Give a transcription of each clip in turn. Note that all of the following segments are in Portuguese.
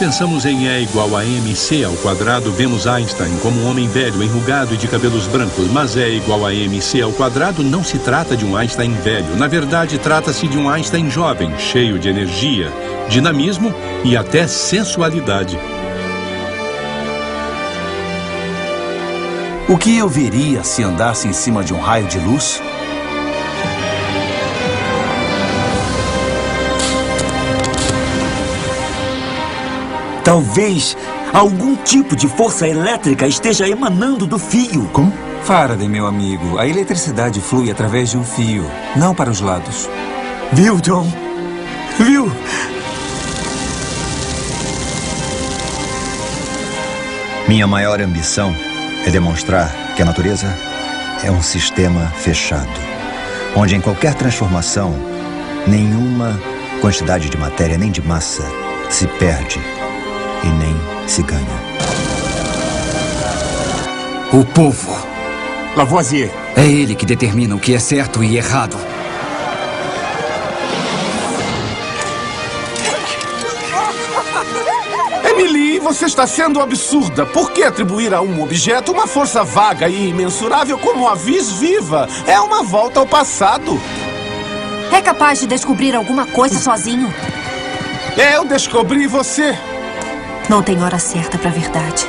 pensamos em E igual a mc ao quadrado, vemos Einstein como um homem velho, enrugado e de cabelos brancos. Mas E igual a mc ao quadrado não se trata de um Einstein velho. Na verdade, trata-se de um Einstein jovem, cheio de energia, dinamismo e até sensualidade. O que eu veria se andasse em cima de um raio de luz? Talvez algum tipo de força elétrica esteja emanando do fio. Como? Faraday, meu amigo, a eletricidade flui através de um fio, não para os lados. Viu, John? Viu? Minha maior ambição é demonstrar que a natureza é um sistema fechado, onde em qualquer transformação, nenhuma quantidade de matéria nem de massa se perde e nem se ganha. O povo. Lavoisier. É ele que determina o que é certo e errado. Emily, você está sendo absurda. Por que atribuir a um objeto uma força vaga e imensurável como a vis viva? É uma volta ao passado. É capaz de descobrir alguma coisa sozinho? Eu descobri você. Não tem hora certa para a verdade.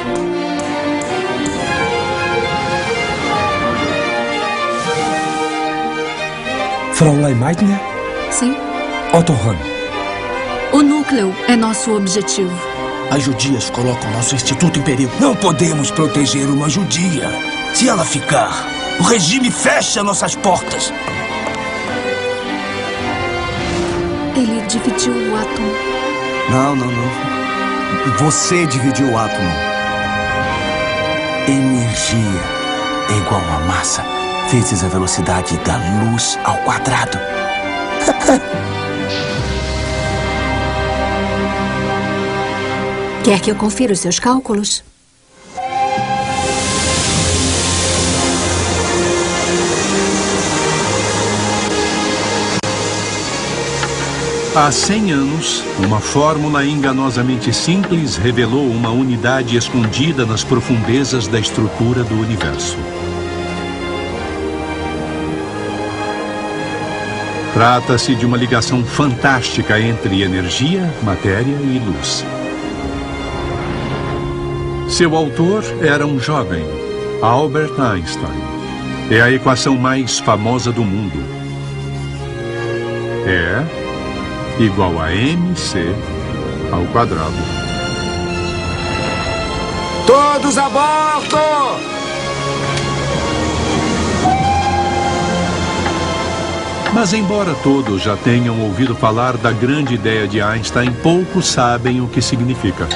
Fraulein Meitner? Sim. Otto Hahn. O núcleo é nosso objetivo. As judias colocam nosso instituto em perigo. Não podemos proteger uma judia. Se ela ficar, o regime fecha nossas portas. Ele dividiu o átomo. Não. Você dividiu o átomo. Energia é igual a massa vezes a velocidade da luz ao quadrado. Quer que eu confira os seus cálculos? Há 100 anos, uma fórmula enganosamente simples revelou uma unidade escondida nas profundezas da estrutura do universo. Trata-se de uma ligação fantástica entre energia, matéria e luz. Seu autor era um jovem, Albert Einstein. É a equação mais famosa do mundo. É igual a mc ao quadrado. Todos a bordo! Mas embora todos já tenham ouvido falar da grande ideia de Einstein, poucos sabem o que significa.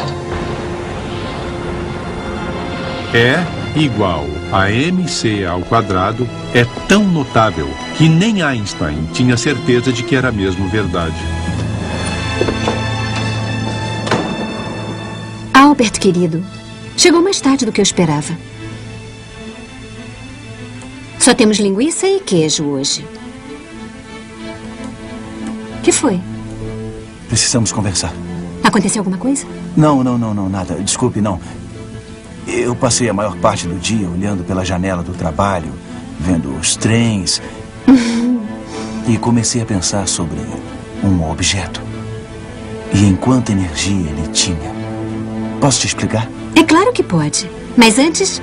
E igual a mc ao quadrado é tão notável que nem Einstein tinha certeza de que era mesmo verdade. Albert, querido, chegou mais tarde do que eu esperava. Só temos linguiça e queijo hoje. O que foi? Precisamos conversar. Aconteceu alguma coisa? Não, nada. Desculpe, não. Eu passei a maior parte do dia olhando pela janela do trabalho, vendo os trens, e comecei a pensar sobre um objeto e em quanta energia ele tinha. Posso te explicar? É claro que pode. Mas antes,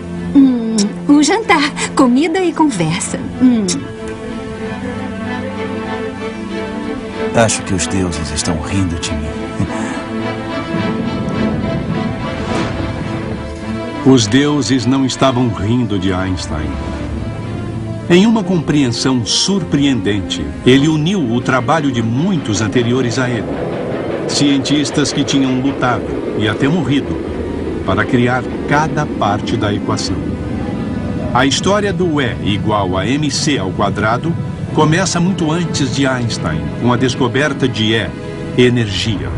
o jantar, comida e conversa. Acho que os deuses estão rindo de mim. Os deuses não estavam rindo de Einstein. Em uma compreensão surpreendente, ele uniu o trabalho de muitos anteriores a ele. Cientistas que tinham lutado e até morrido para criar cada parte da equação. A história do E igual a mc ao quadrado começa muito antes de Einstein, com a descoberta de E, energia.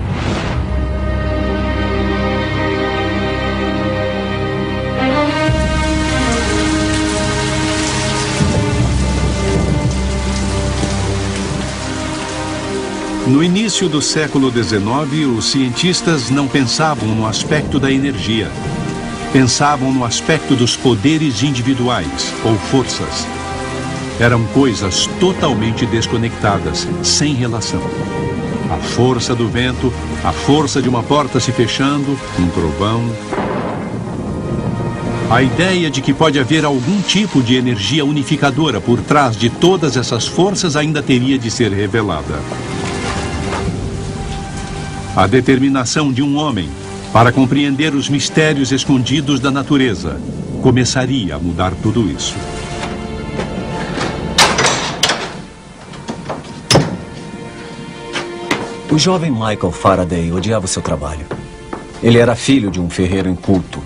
No início do século XIX, os cientistas não pensavam no aspecto da energia. Pensavam no aspecto dos poderes individuais, ou forças. Eram coisas totalmente desconectadas, sem relação. A força do vento, a força de uma porta se fechando, um trovão. A ideia de que pode haver algum tipo de energia unificadora por trás de todas essas forças ainda teria de ser revelada. A determinação de um homem para compreender os mistérios escondidos da natureza começaria a mudar tudo isso. O jovem Michael Faraday odiava o seu trabalho. Ele era filho de um ferreiro inculto,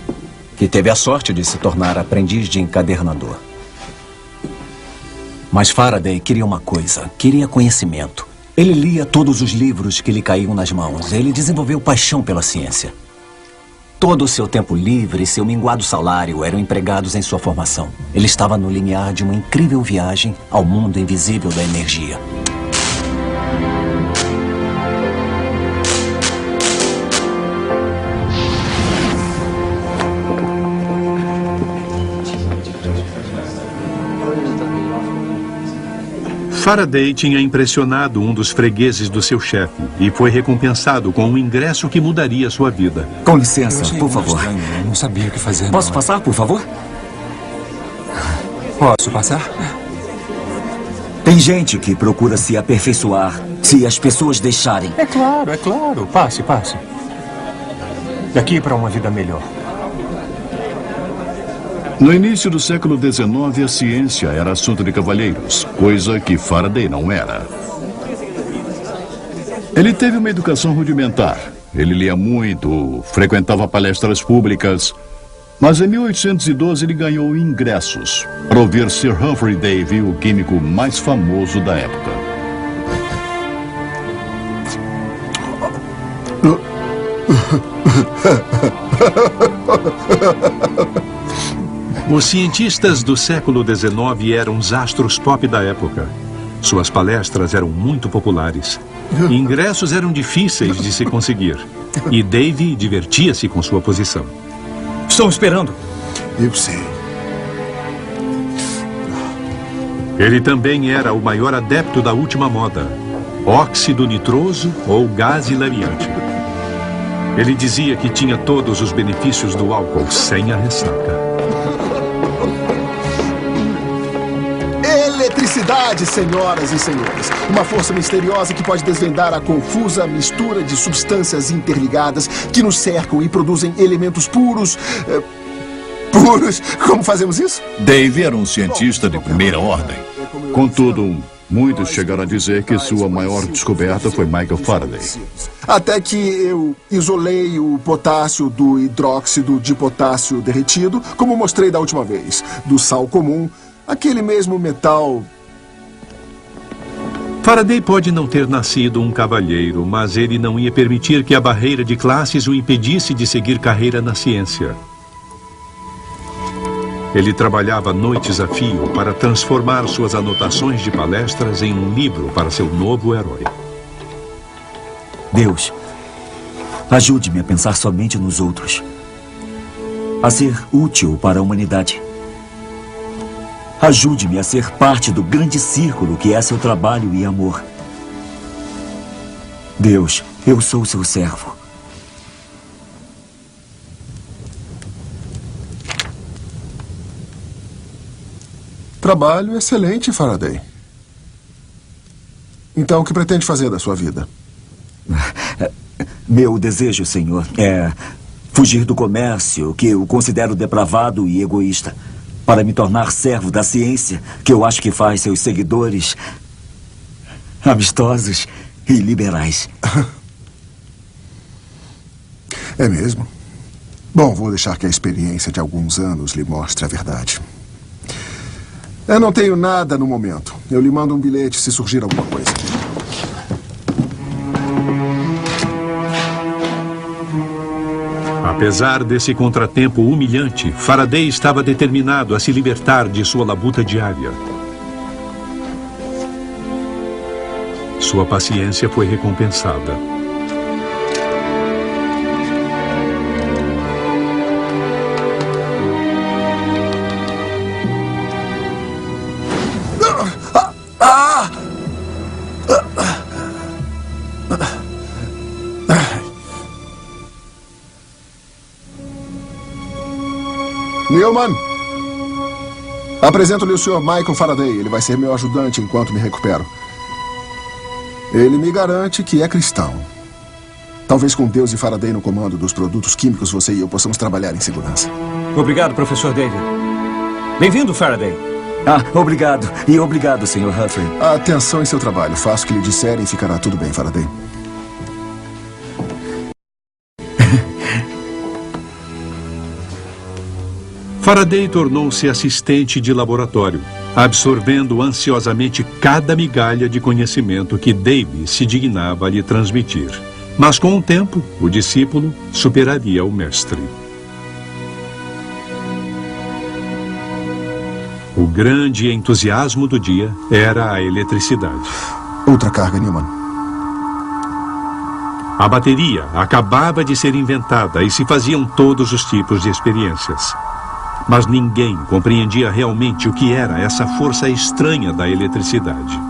que teve a sorte de se tornar aprendiz de encadernador. Mas Faraday queria uma coisa, queria conhecimento. Ele lia todos os livros que lhe caíam nas mãos. Ele desenvolveu paixão pela ciência. Todo o seu tempo livre e seu minguado salário eram empregados em sua formação. Ele estava no limiar de uma incrível viagem ao mundo invisível da energia. Faraday tinha impressionado um dos fregueses do seu chefe e foi recompensado com um ingresso que mudaria sua vida. Com licença, por favor. Eu não sabia o que fazer. Posso passar, por favor? Posso passar? Tem gente que procura se aperfeiçoar se as pessoas deixarem. É claro. Passe. Daqui para uma vida melhor. No início do século XIX, a ciência era assunto de cavalheiros, coisa que Faraday não era. Ele teve uma educação rudimentar. Ele lia muito, frequentava palestras públicas. Mas em 1812 ele ganhou ingressos para ouvir Sir Humphry Davy, o químico mais famoso da época. Os cientistas do século XIX eram os astros pop da época. Suas palestras eram muito populares. Ingressos eram difíceis de se conseguir. E Davy divertia-se com sua posição. Estou esperando. Eu sei. Ele também era o maior adepto da última moda. Óxido nitroso ou gás hilariante. Ele dizia que tinha todos os benefícios do álcool sem a ressaca. Eletricidade, senhoras e senhores. Uma força misteriosa que pode desvendar a confusa mistura de substâncias interligadas que nos cercam e produzem elementos puros. Puros? Como fazemos isso? Davy era um cientista de primeira ordem. Contudo, muitos chegaram a dizer que sua maior descoberta foi Michael Faraday. Até que eu isolei o potássio do hidróxido de potássio derretido, como mostrei da última vez, do sal comum. Aquele mesmo metal. Faraday pode não ter nascido um cavalheiro, mas ele não ia permitir que a barreira de classes o impedisse de seguir carreira na ciência. Ele trabalhava noites a fio para transformar suas anotações de palestras em um livro para seu novo herói. Deus, ajude-me a pensar somente nos outros, a ser útil para a humanidade. Ajude-me a ser parte do grande círculo que é seu trabalho e amor. Deus, eu sou seu servo. Trabalho excelente, Faraday. Então, o que pretende fazer da sua vida? Meu desejo, senhor, é fugir do comércio, que eu considero depravado e egoísta, para me tornar servo da ciência, que eu acho que faz seus seguidores amistosos e liberais. É mesmo? Bom, vou deixar que a experiência de alguns anos lhe mostre a verdade. Eu não tenho nada no momento. Eu lhe mando um bilhete se surgir alguma coisa. Apesar desse contratempo humilhante, Faraday estava determinado a se libertar de sua labuta diária. sua paciência foi recompensada. Newman, apresento-lhe o Sr. Michael Faraday. Ele vai ser meu ajudante enquanto me recupero. Ele me garante que é cristão. Talvez com Deus e Faraday no comando dos produtos químicos, você e eu possamos trabalhar em segurança. Obrigado, professor David. Bem-vindo, Faraday. Obrigado. E obrigado, Sr. Humphrey. Atenção em seu trabalho. Faça o que lhe disserem e ficará tudo bem, Faraday. Faraday tornou-se assistente de laboratório, absorvendo ansiosamente cada migalha de conhecimento que Davy se dignava a lhe transmitir. Mas com o tempo, o discípulo superaria o mestre. O grande entusiasmo do dia era a eletricidade. Outra carga, Newman. A bateria acabava de ser inventada e se faziam todos os tipos de experiências. Mas ninguém compreendia realmente o que era essa força estranha da eletricidade.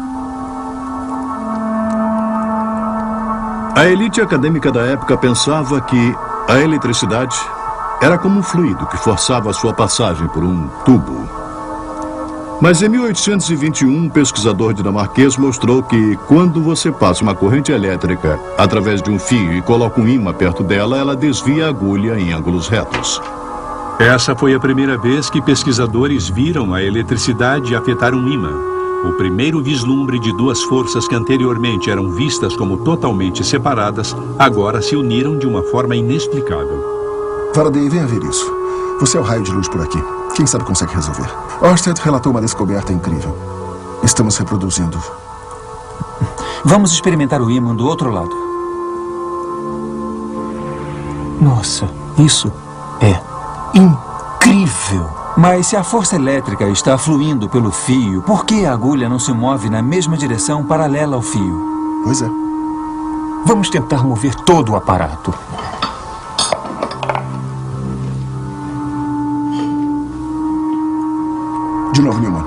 A elite acadêmica da época pensava que a eletricidade era como um fluido que forçava a sua passagem por um tubo. Mas em 1821, um pesquisador dinamarquês mostrou que quando você passa uma corrente elétrica através de um fio e coloca um ímã perto dela, ela desvia a agulha em ângulos retos. Essa foi a primeira vez que pesquisadores viram a eletricidade afetar um ímã. O primeiro vislumbre de duas forças que anteriormente eram vistas como totalmente separadas, agora se uniram de uma forma inexplicável. Faraday, venha ver isso. Você é o raio de luz por aqui. Quem sabe consegue resolver. Orsted relatou uma descoberta incrível. Estamos reproduzindo. Vamos experimentar o ímã do outro lado. Nossa, isso é incrível! Mas se a força elétrica está fluindo pelo fio, por que a agulha não se move na mesma direção paralela ao fio? Pois é. Vamos tentar mover todo o aparato. De novo, Newman.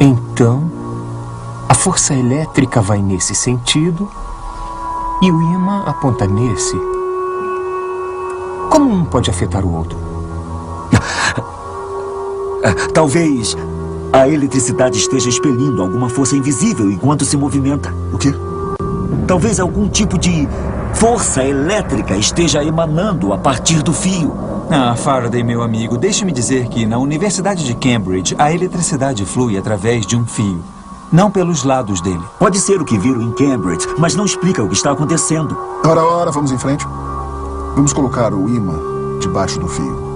Então, a força elétrica vai nesse sentido e o ímã aponta nesse. Como um pode afetar o outro? Talvez a eletricidade esteja expelindo alguma força invisível enquanto se movimenta. O quê? Talvez algum tipo de força elétrica esteja emanando a partir do fio. Faraday, meu amigo, deixe-me dizer que na Universidade de Cambridge, a eletricidade flui através de um fio, não pelos lados dele. Pode ser o que viram em Cambridge, mas não explica o que está acontecendo. Ora, vamos em frente. Vamos colocar o ímã debaixo do fio.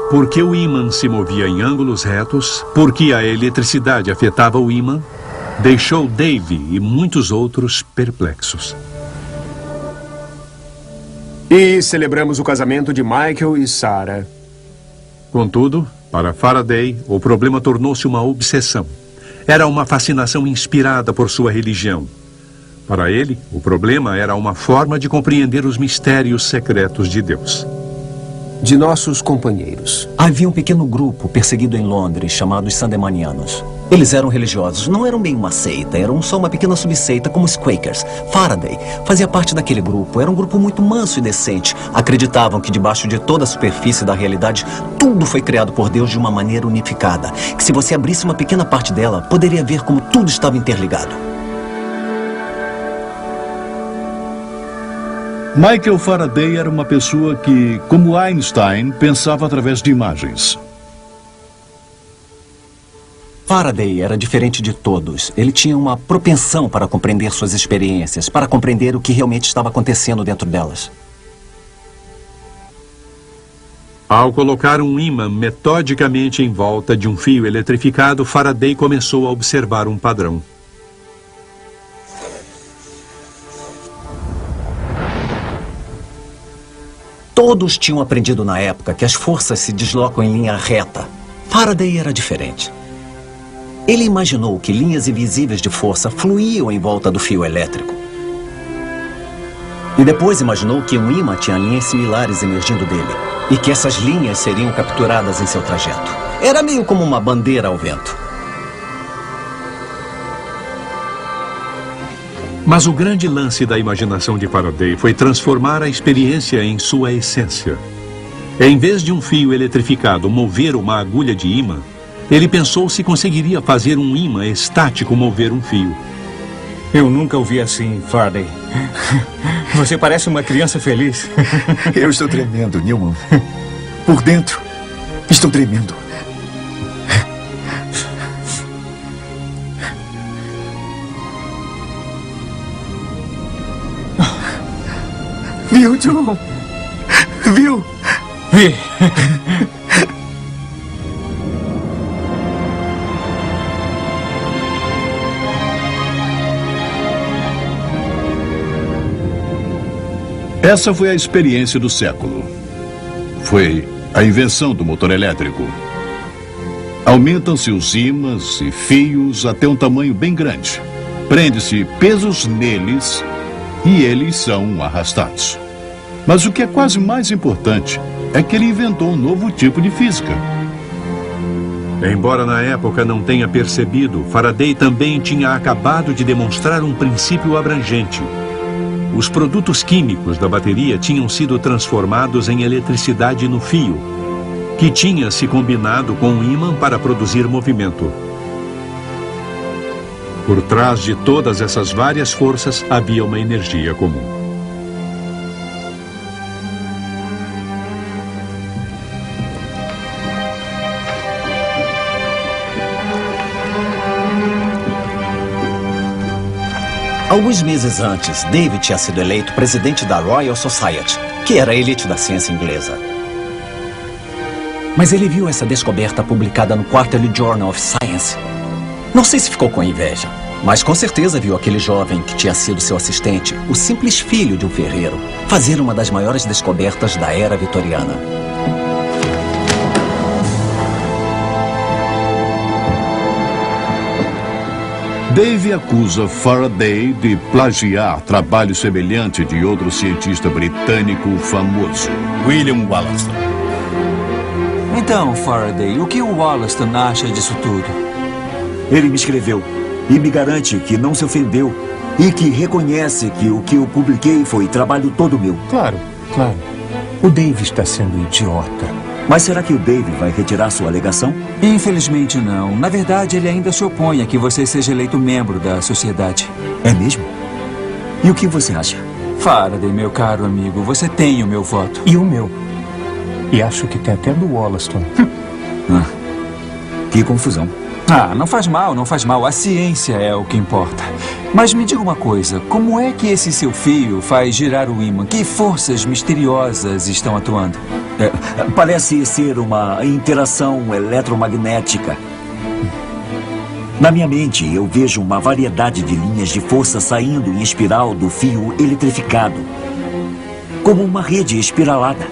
Porque o ímã se movia em ângulos retos, porque a eletricidade afetava o ímã, deixou Davy e muitos outros perplexos. E celebramos o casamento de Michael e Sarah. Contudo, para Faraday, o problema tornou-se uma obsessão. Era uma fascinação inspirada por sua religião. Para ele, o problema era uma forma de compreender os mistérios secretos de Deus. De nossos companheiros. Havia um pequeno grupo perseguido em Londres, chamado os Sandemanianos. Eles eram religiosos, não eram bem uma seita, eram só uma pequena subseita como os Quakers. Faraday fazia parte daquele grupo, era um grupo muito manso e decente. Acreditavam que debaixo de toda a superfície da realidade, tudo foi criado por Deus de uma maneira unificada. Que se você abrisse uma pequena parte dela, poderia ver como tudo estava interligado. Michael Faraday era uma pessoa que, como Einstein, pensava através de imagens. Faraday era diferente de todos. Ele tinha uma propensão para compreender suas experiências, para compreender o que realmente estava acontecendo dentro delas. Ao colocar um ímã metodicamente em volta de um fio eletrificado, Faraday começou a observar um padrão. Todos tinham aprendido na época que as forças se deslocam em linha reta. Faraday era diferente. Ele imaginou que linhas invisíveis de força fluíam em volta do fio elétrico. E depois imaginou que um ímã tinha linhas similares emergindo dele e que essas linhas seriam capturadas em seu trajeto. Era meio como uma bandeira ao vento. Mas o grande lance da imaginação de Faraday foi transformar a experiência em sua essência. Em vez de um fio eletrificado mover uma agulha de ímã, ele pensou se conseguiria fazer um ímã estático mover um fio. Eu nunca o vi assim, Faraday. Você parece uma criança feliz. Eu estou tremendo, Newman. Por dentro, estou tremendo. Viu, John? Viu? Vi. Essa foi a experiência do século. Foi a invenção do motor elétrico. Aumentam-se os ímãs e fios até um tamanho bem grande. Prende-se pesos neles e eles são arrastados. Mas o que é quase mais importante é que ele inventou um novo tipo de física. Embora na época não tenha percebido, Faraday também tinha acabado de demonstrar um princípio abrangente. Os produtos químicos da bateria tinham sido transformados em eletricidade no fio, que tinha se combinado com um ímã para produzir movimento. Por trás de todas essas várias forças havia uma energia comum. Alguns meses antes, David tinha sido eleito presidente da Royal Society, que era a elite da ciência inglesa. Mas ele viu essa descoberta publicada no Quarterly Journal of Science. Não sei se ficou com inveja, mas com certeza viu aquele jovem que tinha sido seu assistente, o simples filho de um ferreiro, fazer uma das maiores descobertas da era vitoriana. Dave acusa Faraday de plagiar trabalho semelhante de outro cientista britânico famoso, William Wollaston. Então, Faraday, o que o Wollaston acha disso tudo? Ele me escreveu e me garante que não se ofendeu e que reconhece que o que eu publiquei foi trabalho todo meu. Claro, claro. O Dave está sendo idiota. Mas será que o Dave vai retirar sua alegação? Infelizmente não. Na verdade, ele ainda se opõe a que você seja eleito membro da sociedade. É mesmo? E o que você acha? Faraday, meu caro amigo, você tem o meu voto. E o meu. E acho que tem até do Wollaston. Que confusão. Ah, não faz mal, não faz mal. A ciência é o que importa. Mas me diga uma coisa, como é que esse seu fio faz girar o ímã? Que forças misteriosas estão atuando? Parece ser uma interação eletromagnética. Na minha mente, eu vejo uma variedade de linhas de força saindo em espiral do fio eletrificado. Como uma rede espiralada.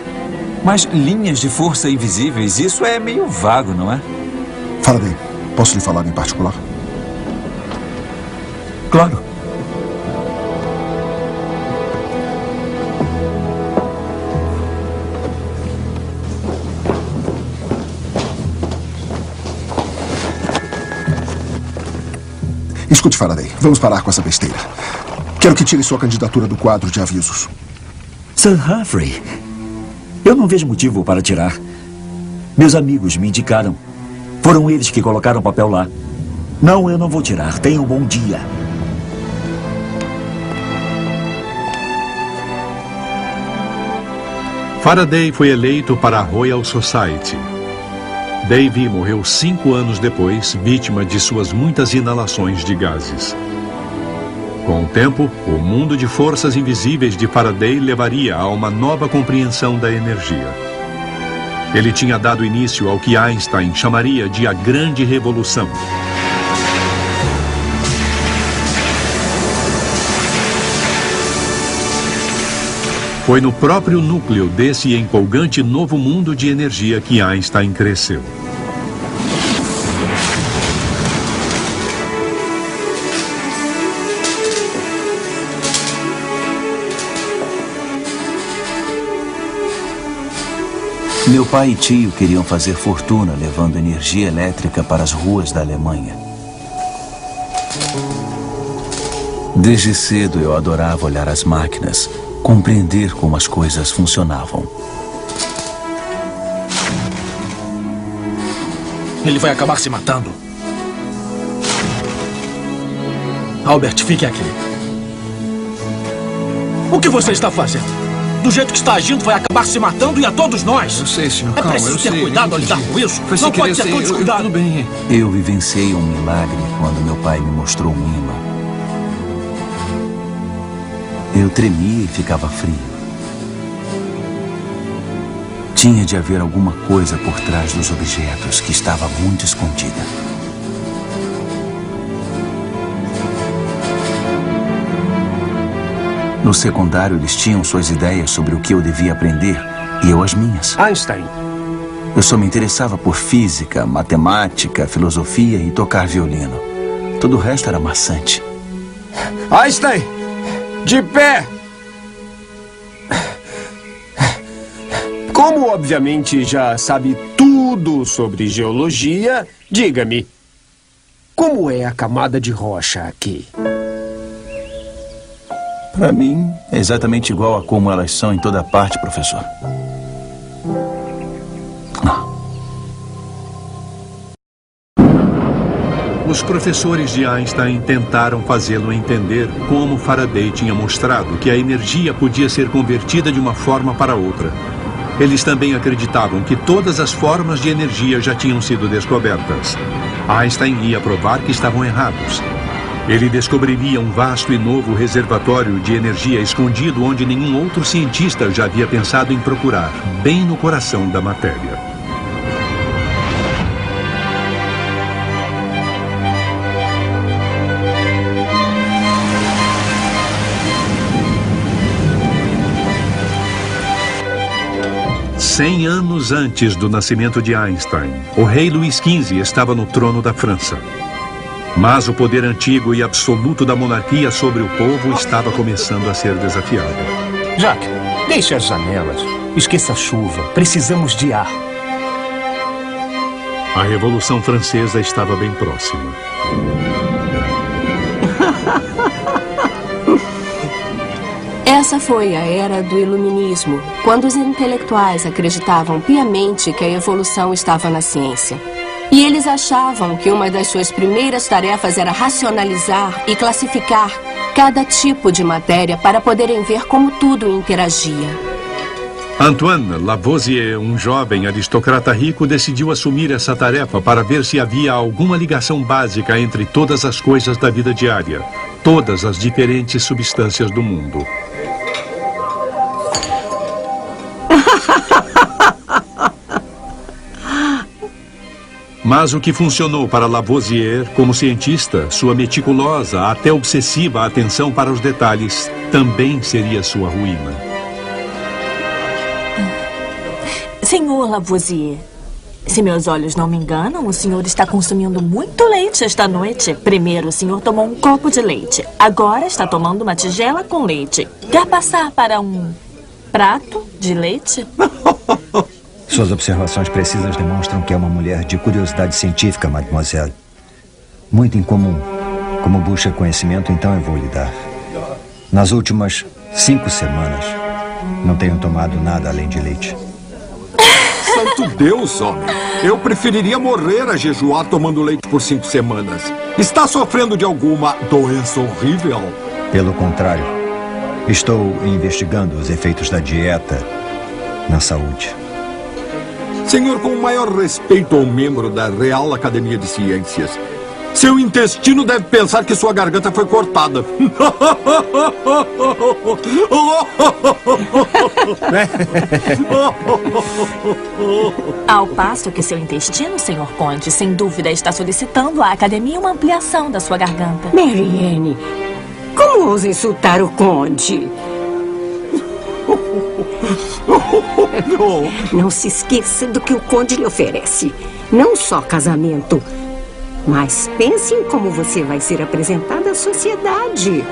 Mas linhas de força invisíveis, isso é meio vago, não é? Faraday, posso lhe falar em particular? Claro. Escute, Faraday, vamos parar com essa besteira. Quero que tire sua candidatura do quadro de avisos. Sir Humphrey, eu não vejo motivo para tirar. Meus amigos me indicaram. Foram eles que colocaram o papel lá. Não, eu não vou tirar. Tenha um bom dia. Faraday foi eleito para a Royal Society. Dave morreu 5 anos depois, vítima de suas muitas inalações de gases. Com o tempo, o mundo de forças invisíveis de Faraday levaria a uma nova compreensão da energia. Ele tinha dado início ao que Einstein chamaria de a Grande Revolução. Foi no próprio núcleo desse empolgante novo mundo de energia que Einstein cresceu. Meu pai e tio queriam fazer fortuna levando energia elétrica para as ruas da Alemanha. Desde cedo eu adorava olhar as máquinas, compreender como as coisas funcionavam. Ele vai acabar se matando. Albert, fique aqui. O que você está fazendo? Do jeito que está agindo, vai acabar se matando e a todos nós. Eu sei, senhor. É preciso ter cuidado ao lidar com isso. Não pode ser tão descuidado. Tudo bem. Eu vivenciei um milagre quando meu pai me mostrou um imã. Eu tremia e ficava frio. Tinha de haver alguma coisa por trás dos objetos que estava muito escondida. No secundário, eles tinham suas ideias sobre o que eu devia aprender e eu as minhas. Einstein. Eu só me interessava por física, matemática, filosofia e tocar violino. Todo o resto era maçante. Einstein! De pé! Como obviamente já sabe tudo sobre geologia, diga-me, como é a camada de rocha aqui? Para mim, é exatamente igual a como elas são em toda parte, professor. Os professores de Einstein tentaram fazê-lo entender como Faraday tinha mostrado que a energia podia ser convertida de uma forma para outra. Eles também acreditavam que todas as formas de energia já tinham sido descobertas. Einstein ia provar que estavam errados. Ele descobriria um vasto e novo reservatório de energia escondido onde nenhum outro cientista já havia pensado em procurar, bem no coração da matéria. Cem anos antes do nascimento de Einstein, o rei Luís XV estava no trono da França. Mas o poder antigo e absoluto da monarquia sobre o povo estava começando a ser desafiado. Jacques, deixe as janelas. Esqueça a chuva. Precisamos de ar. A Revolução Francesa estava bem próxima. Essa foi a era do iluminismo, quando os intelectuais acreditavam piamente que a evolução estava na ciência. E eles achavam que uma das suas primeiras tarefas era racionalizar e classificar cada tipo de matéria para poderem ver como tudo interagia. Antoine Lavoisier, um jovem aristocrata rico, decidiu assumir essa tarefa para ver se havia alguma ligação básica entre todas as coisas da vida diária, todas as diferentes substâncias do mundo. Mas o que funcionou para Lavoisier como cientista, sua meticulosa, até obsessiva atenção para os detalhes, também seria sua ruína. Senhor Lavoisier, se meus olhos não me enganam, o senhor está consumindo muito leite esta noite. Primeiro, o senhor tomou um copo de leite. Agora está tomando uma tigela com leite. Quer passar para um prato de leite? Suas observações precisas demonstram que é uma mulher de curiosidade científica, mademoiselle. Muito incomum. Como busca conhecimento, então eu vou lhe dar. Nas últimas 5 semanas, não tenho tomado nada além de leite. Santo Deus, homem. Eu preferiria morrer a jejuar tomando leite por 5 semanas. Está sofrendo de alguma doença horrível? Pelo contrário, estou investigando os efeitos da dieta na saúde. Senhor, com o maior respeito ao membro da Real Academia de Ciências, seu intestino deve pensar que sua garganta foi cortada. Ao passo que seu intestino, senhor Conde, sem dúvida está solicitando à Academia uma ampliação da sua garganta. Marianne, como ousa insultar o Conde? Não se esqueça do que o Conde lhe oferece. Não só casamento, mas pense em como você vai ser apresentada à sociedade.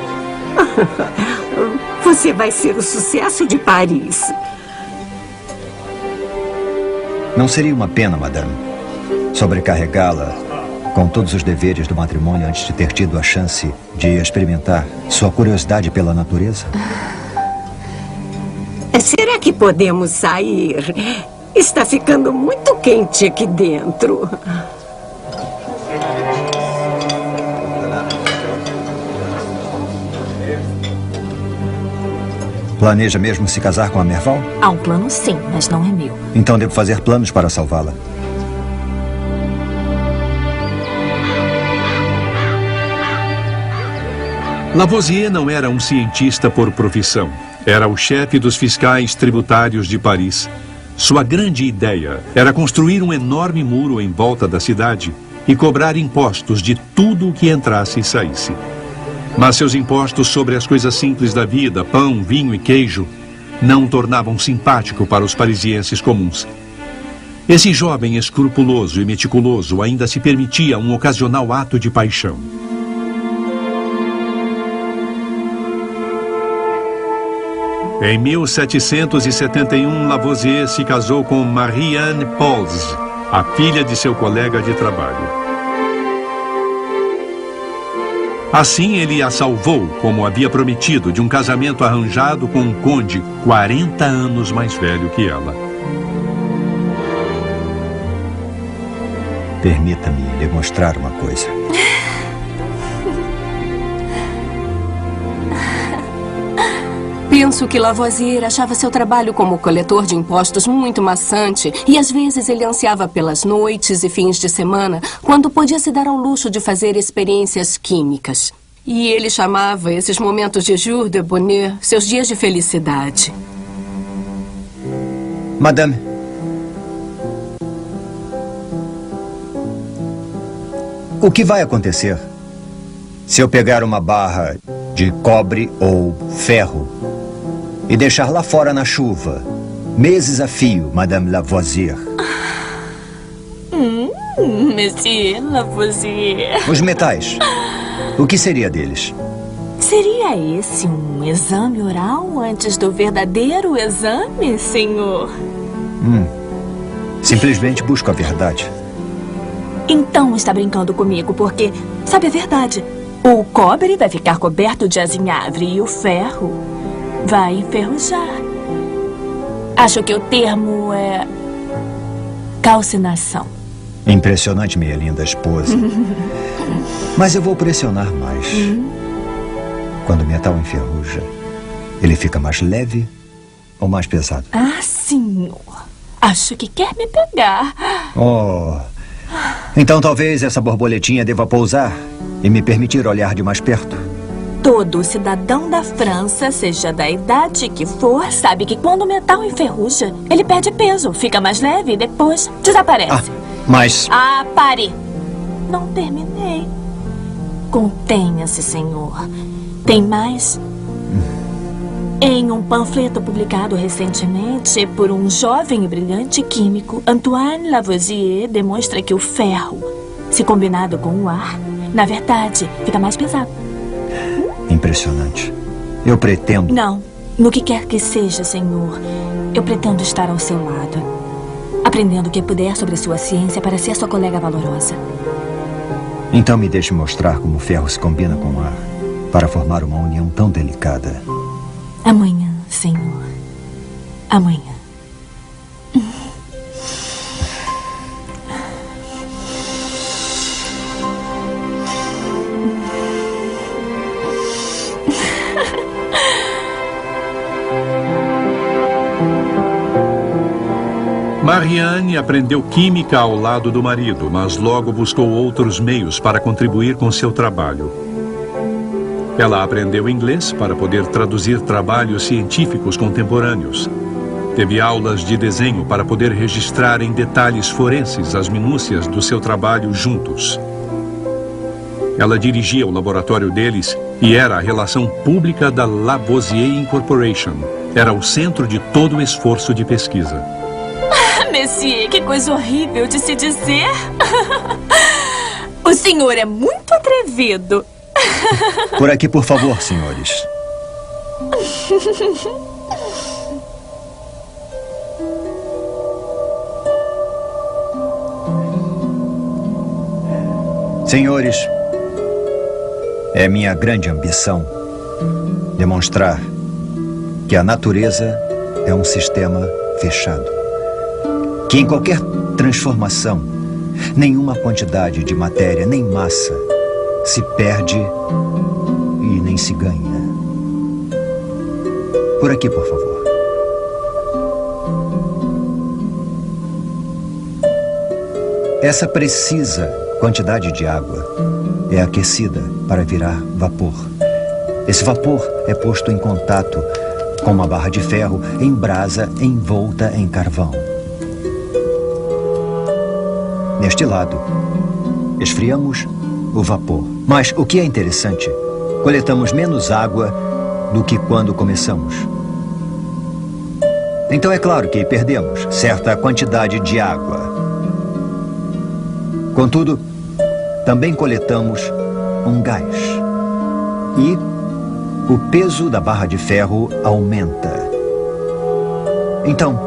Você vai ser o sucesso de Paris. Não seria uma pena, madame, sobrecarregá-la com todos os deveres do matrimônio antes de ter tido a chance de experimentar sua curiosidade pela natureza? Será que podemos sair? Está ficando muito quente aqui dentro. Planeja mesmo se casar com a Merval? Há um plano sim, mas não é meu. Então devo fazer planos para salvá-la. Lavoisier não era um cientista por profissão. Era o chefe dos fiscais tributários de Paris. Sua grande ideia era construir um enorme muro em volta da cidade e cobrar impostos de tudo o que entrasse e saísse. Mas seus impostos sobre as coisas simples da vida, pão, vinho e queijo, não o tornavam simpático para os parisienses comuns. Esse jovem escrupuloso e meticuloso ainda se permitia um ocasional ato de paixão. Em 1771, Lavoisier se casou com Marie-Anne Pauls, a filha de seu colega de trabalho. Assim, ele a salvou, como havia prometido, de um casamento arranjado com um conde 40 anos mais velho que ela. Permita-me lhe mostrar uma coisa. Penso que Lavoisier achava seu trabalho como coletor de impostos muito maçante e às vezes ele ansiava pelas noites e fins de semana, quando podia se dar ao luxo de fazer experiências químicas. E ele chamava esses momentos de jour de bonheur seus dias de felicidade. Madame, o que vai acontecer se eu pegar uma barra de cobre ou ferro e deixar lá fora na chuva, meses a fio, Madame Lavoisier? Monsieur Lavoisier. Os metais, o que seria deles? Seria esse um exame oral antes do verdadeiro exame, senhor? Simplesmente busco a verdade. Então está brincando comigo, porque sabe a verdade. O cobre vai ficar coberto de azinhavre e o ferro vai enferrujar. Acho que o termo é calcinação. Impressionante, minha linda esposa. Mas eu vou pressionar mais. Quando o metal enferruja, ele fica mais leve ou mais pesado? Ah, senhor. Acho que quer me pegar. Oh. Então talvez essa borboletinha deva pousar e me permitir olhar de mais perto. Todo cidadão da França, seja da idade que for, sabe que quando o metal enferruja, ele perde peso, fica mais leve e depois desaparece. Mas... pare! Não terminei. Contenha-se, senhor. Tem mais? Em um panfleto publicado recentemente por um jovem e brilhante químico, Antoine Lavoisier demonstra que o ferro, se combinado com o ar, na verdade, fica mais pesado. Impressionante. Eu pretendo... Não. No que quer que seja, senhor, eu pretendo estar ao seu lado, aprendendo o que puder sobre sua ciência para ser sua colega valorosa. Então me deixe mostrar como o ferro se combina com o ar para formar uma união tão delicada. Amanhã, senhor. Amanhã. Marie-Anne aprendeu química ao lado do marido, mas logo buscou outros meios para contribuir com seu trabalho. Ela aprendeu inglês para poder traduzir trabalhos científicos contemporâneos. Teve aulas de desenho para poder registrar em detalhes forenses as minúcias do seu trabalho juntos. Ela dirigia o laboratório deles e era a relação pública da Lavoisier Incorporation. Era o centro de todo o esforço de pesquisa. Monsieur, que coisa horrível de se dizer. O senhor é muito atrevido. Por aqui, por favor, senhores. Senhores, é minha grande ambição demonstrar que a natureza é um sistema fechado. Que em qualquer transformação, nenhuma quantidade de matéria nem massa se perde e nem se ganha. Por aqui, por favor. Essa precisa quantidade de água é aquecida para virar vapor. Esse vapor é posto em contato com uma barra de ferro em brasa envolta em carvão. Neste lado, esfriamos o vapor. Mas o que é interessante, coletamos menos água do que quando começamos. Então é claro que perdemos certa quantidade de água. Contudo, também coletamos um gás. E o peso da barra de ferro aumenta. Então,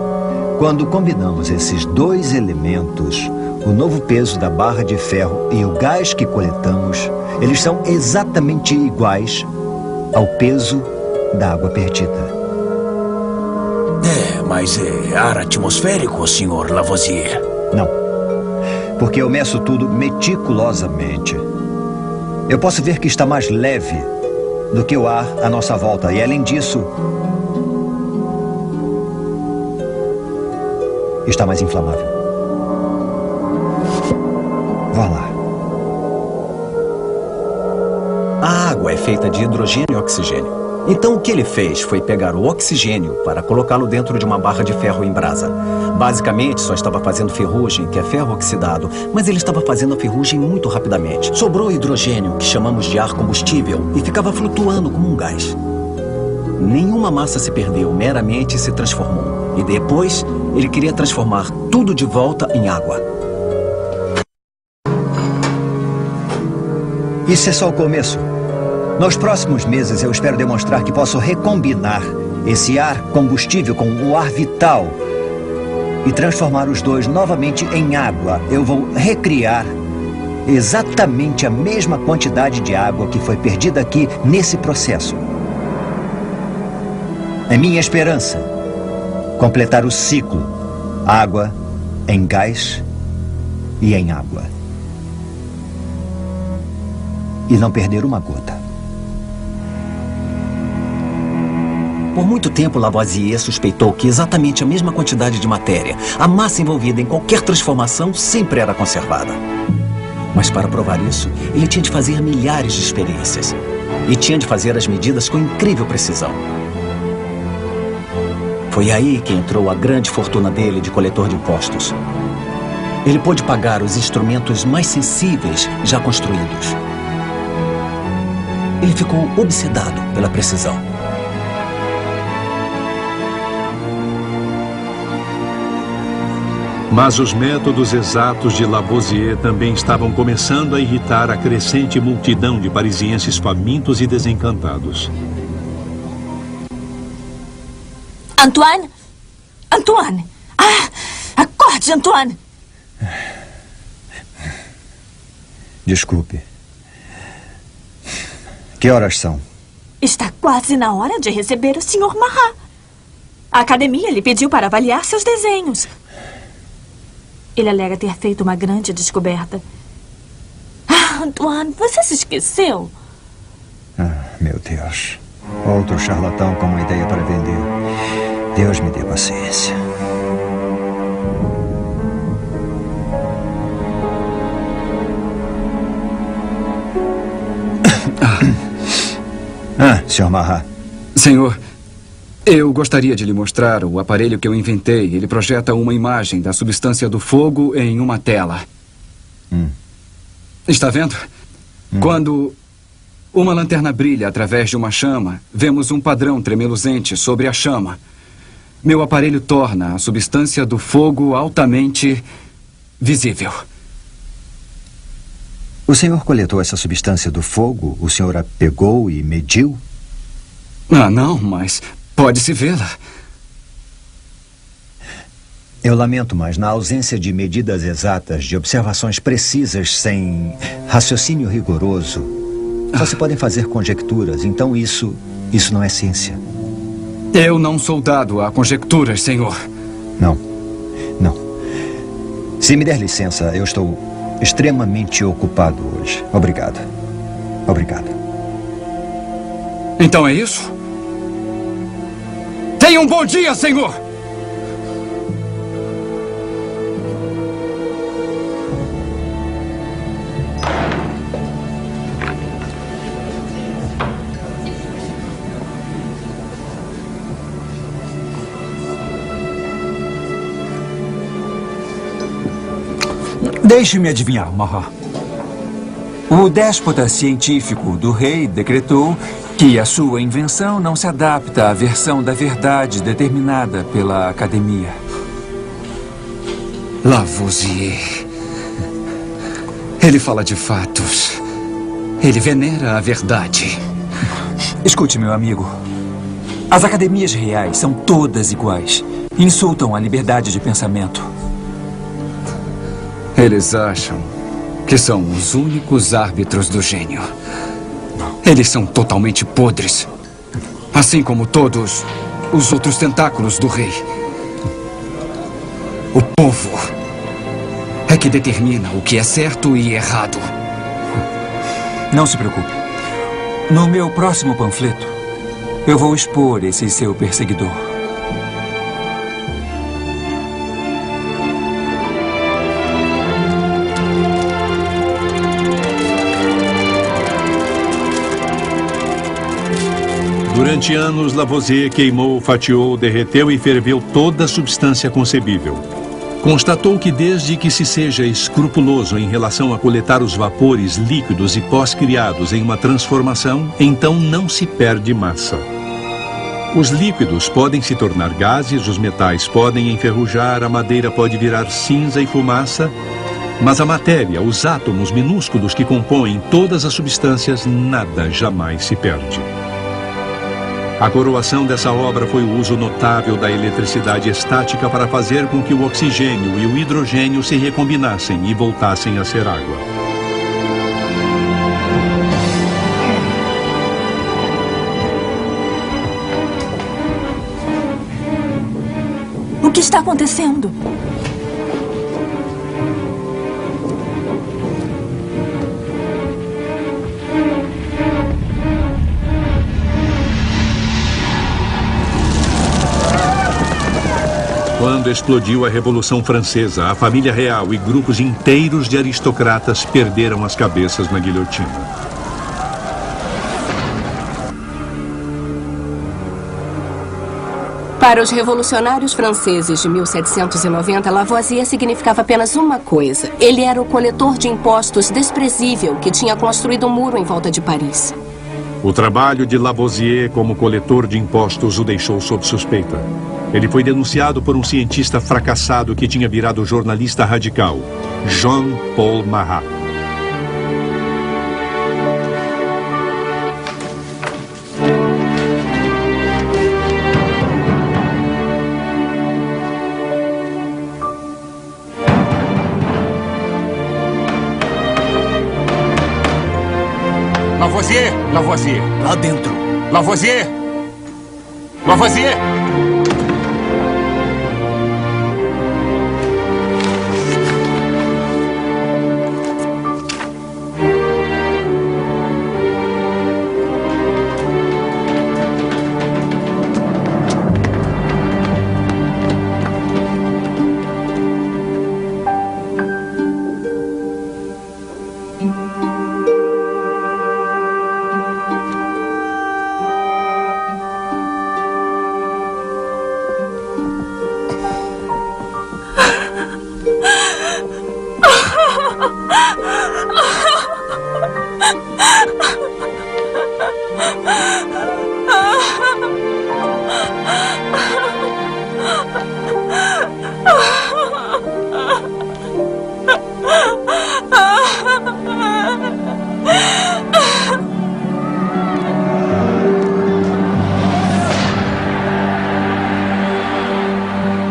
quando combinamos esses dois elementos, o novo peso da barra de ferro e o gás que coletamos, eles são exatamente iguais ao peso da água perdida. Mas é ar atmosférico, Sr. Lavoisier? Não. Porque eu meço tudo meticulosamente. Eu posso ver que está mais leve do que o ar à nossa volta. E, além disso, está mais inflamável. Vá lá. A água é feita de hidrogênio e oxigênio. Então o que ele fez foi pegar o oxigênio para colocá-lo dentro de uma barra de ferro em brasa. Basicamente só estava fazendo ferrugem, que é ferro oxidado, mas ele estava fazendo a ferrugem muito rapidamente. Sobrou hidrogênio, que chamamos de ar combustível, e ficava flutuando como um gás. Nenhuma massa se perdeu, meramente se transformou. E depois ele queria transformar tudo de volta em água. Isso é só o começo. Nos próximos meses, eu espero demonstrar que posso recombinar esse ar combustível com o ar vital e transformar os dois novamente em água. Eu vou recriar exatamente a mesma quantidade de água que foi perdida aqui nesse processo. É minha esperança completar o ciclo: água em gás e em água. E não perder uma gota. Por muito tempo, Lavoisier suspeitou que exatamente a mesma quantidade de matéria, a massa envolvida em qualquer transformação, sempre era conservada. Mas para provar isso, ele tinha de fazer milhares de experiências. E tinha de fazer as medidas com incrível precisão. Foi aí que entrou a grande fortuna dele de coletor de impostos. Ele pôde pagar os instrumentos mais sensíveis já construídos. Ele ficou obsedado pela precisão. Mas os métodos exatos de Lavoisier também estavam começando a irritar a crescente multidão de parisienses famintos e desencantados. Antoine? Antoine! Ah! Acorde, Antoine! Desculpe. Que horas são? Está quase na hora de receber o Sr. Marat. A academia lhe pediu para avaliar seus desenhos. Ele alega ter feito uma grande descoberta. Ah, Antoine, você se esqueceu? Ah, meu Deus. Outro charlatão com uma ideia para vender. Deus me dê paciência. Sr. Marat. Senhor, eu gostaria de lhe mostrar o aparelho que eu inventei. Ele projeta uma imagem da substância do fogo em uma tela. Está vendo? Quando uma lanterna brilha através de uma chama, vemos um padrão tremeluzente sobre a chama. Meu aparelho torna a substância do fogo altamente visível. O senhor coletou essa substância do fogo? O senhor a pegou e mediu? Ah, não, mas pode-se vê-la. Eu lamento, mas na ausência de medidas exatas, de observações precisas, sem raciocínio rigoroso, só se podem fazer conjecturas. Então isso não é ciência. Eu não sou dado a conjecturas, senhor. Não. Se me der licença, eu estou extremamente ocupado hoje. Obrigado. Então é isso? Tenha um bom dia, senhor! Deixe-me adivinhar, Mahá. O déspota científico do rei decretou que a sua invenção não se adapta à versão da verdade determinada pela academia. Lavoisier. Ele fala de fatos. Ele venera a verdade. Escute, meu amigo. As academias reais são todas iguais. Insultam a liberdade de pensamento. Eles acham que são os únicos árbitros do gênio. Eles são totalmente podres. Assim como todos os outros tentáculos do rei. O povo é que determina o que é certo e errado. Não se preocupe. No meu próximo panfleto, eu vou expor esse seu perseguidor. Durante anos, Lavoisier queimou, fatiou, derreteu e ferveu toda a substância concebível. Constatou que desde que se seja escrupuloso em relação a coletar os vapores líquidos e pós-criados em uma transformação, então não se perde massa. Os líquidos podem se tornar gases, os metais podem enferrujar, a madeira pode virar cinza e fumaça, mas a matéria, os átomos minúsculos que compõem todas as substâncias, nada jamais se perde. A coroação dessa obra foi o uso notável da eletricidade estática para fazer com que o oxigênio e o hidrogênio se recombinassem e voltassem a ser água. O que está acontecendo? Quando explodiu a Revolução Francesa, a família real e grupos inteiros de aristocratas perderam as cabeças na guilhotina. Para os revolucionários franceses de 1790, Lavoisier significava apenas uma coisa. Ele era o coletor de impostos desprezível que tinha construído um muro em volta de Paris. O trabalho de Lavoisier como coletor de impostos o deixou sob suspeita. Ele foi denunciado por um cientista fracassado que tinha virado jornalista radical, Jean-Paul Marat. Lavoisier! Lavoisier! Lá dentro. Lavoisier! Lavoisier!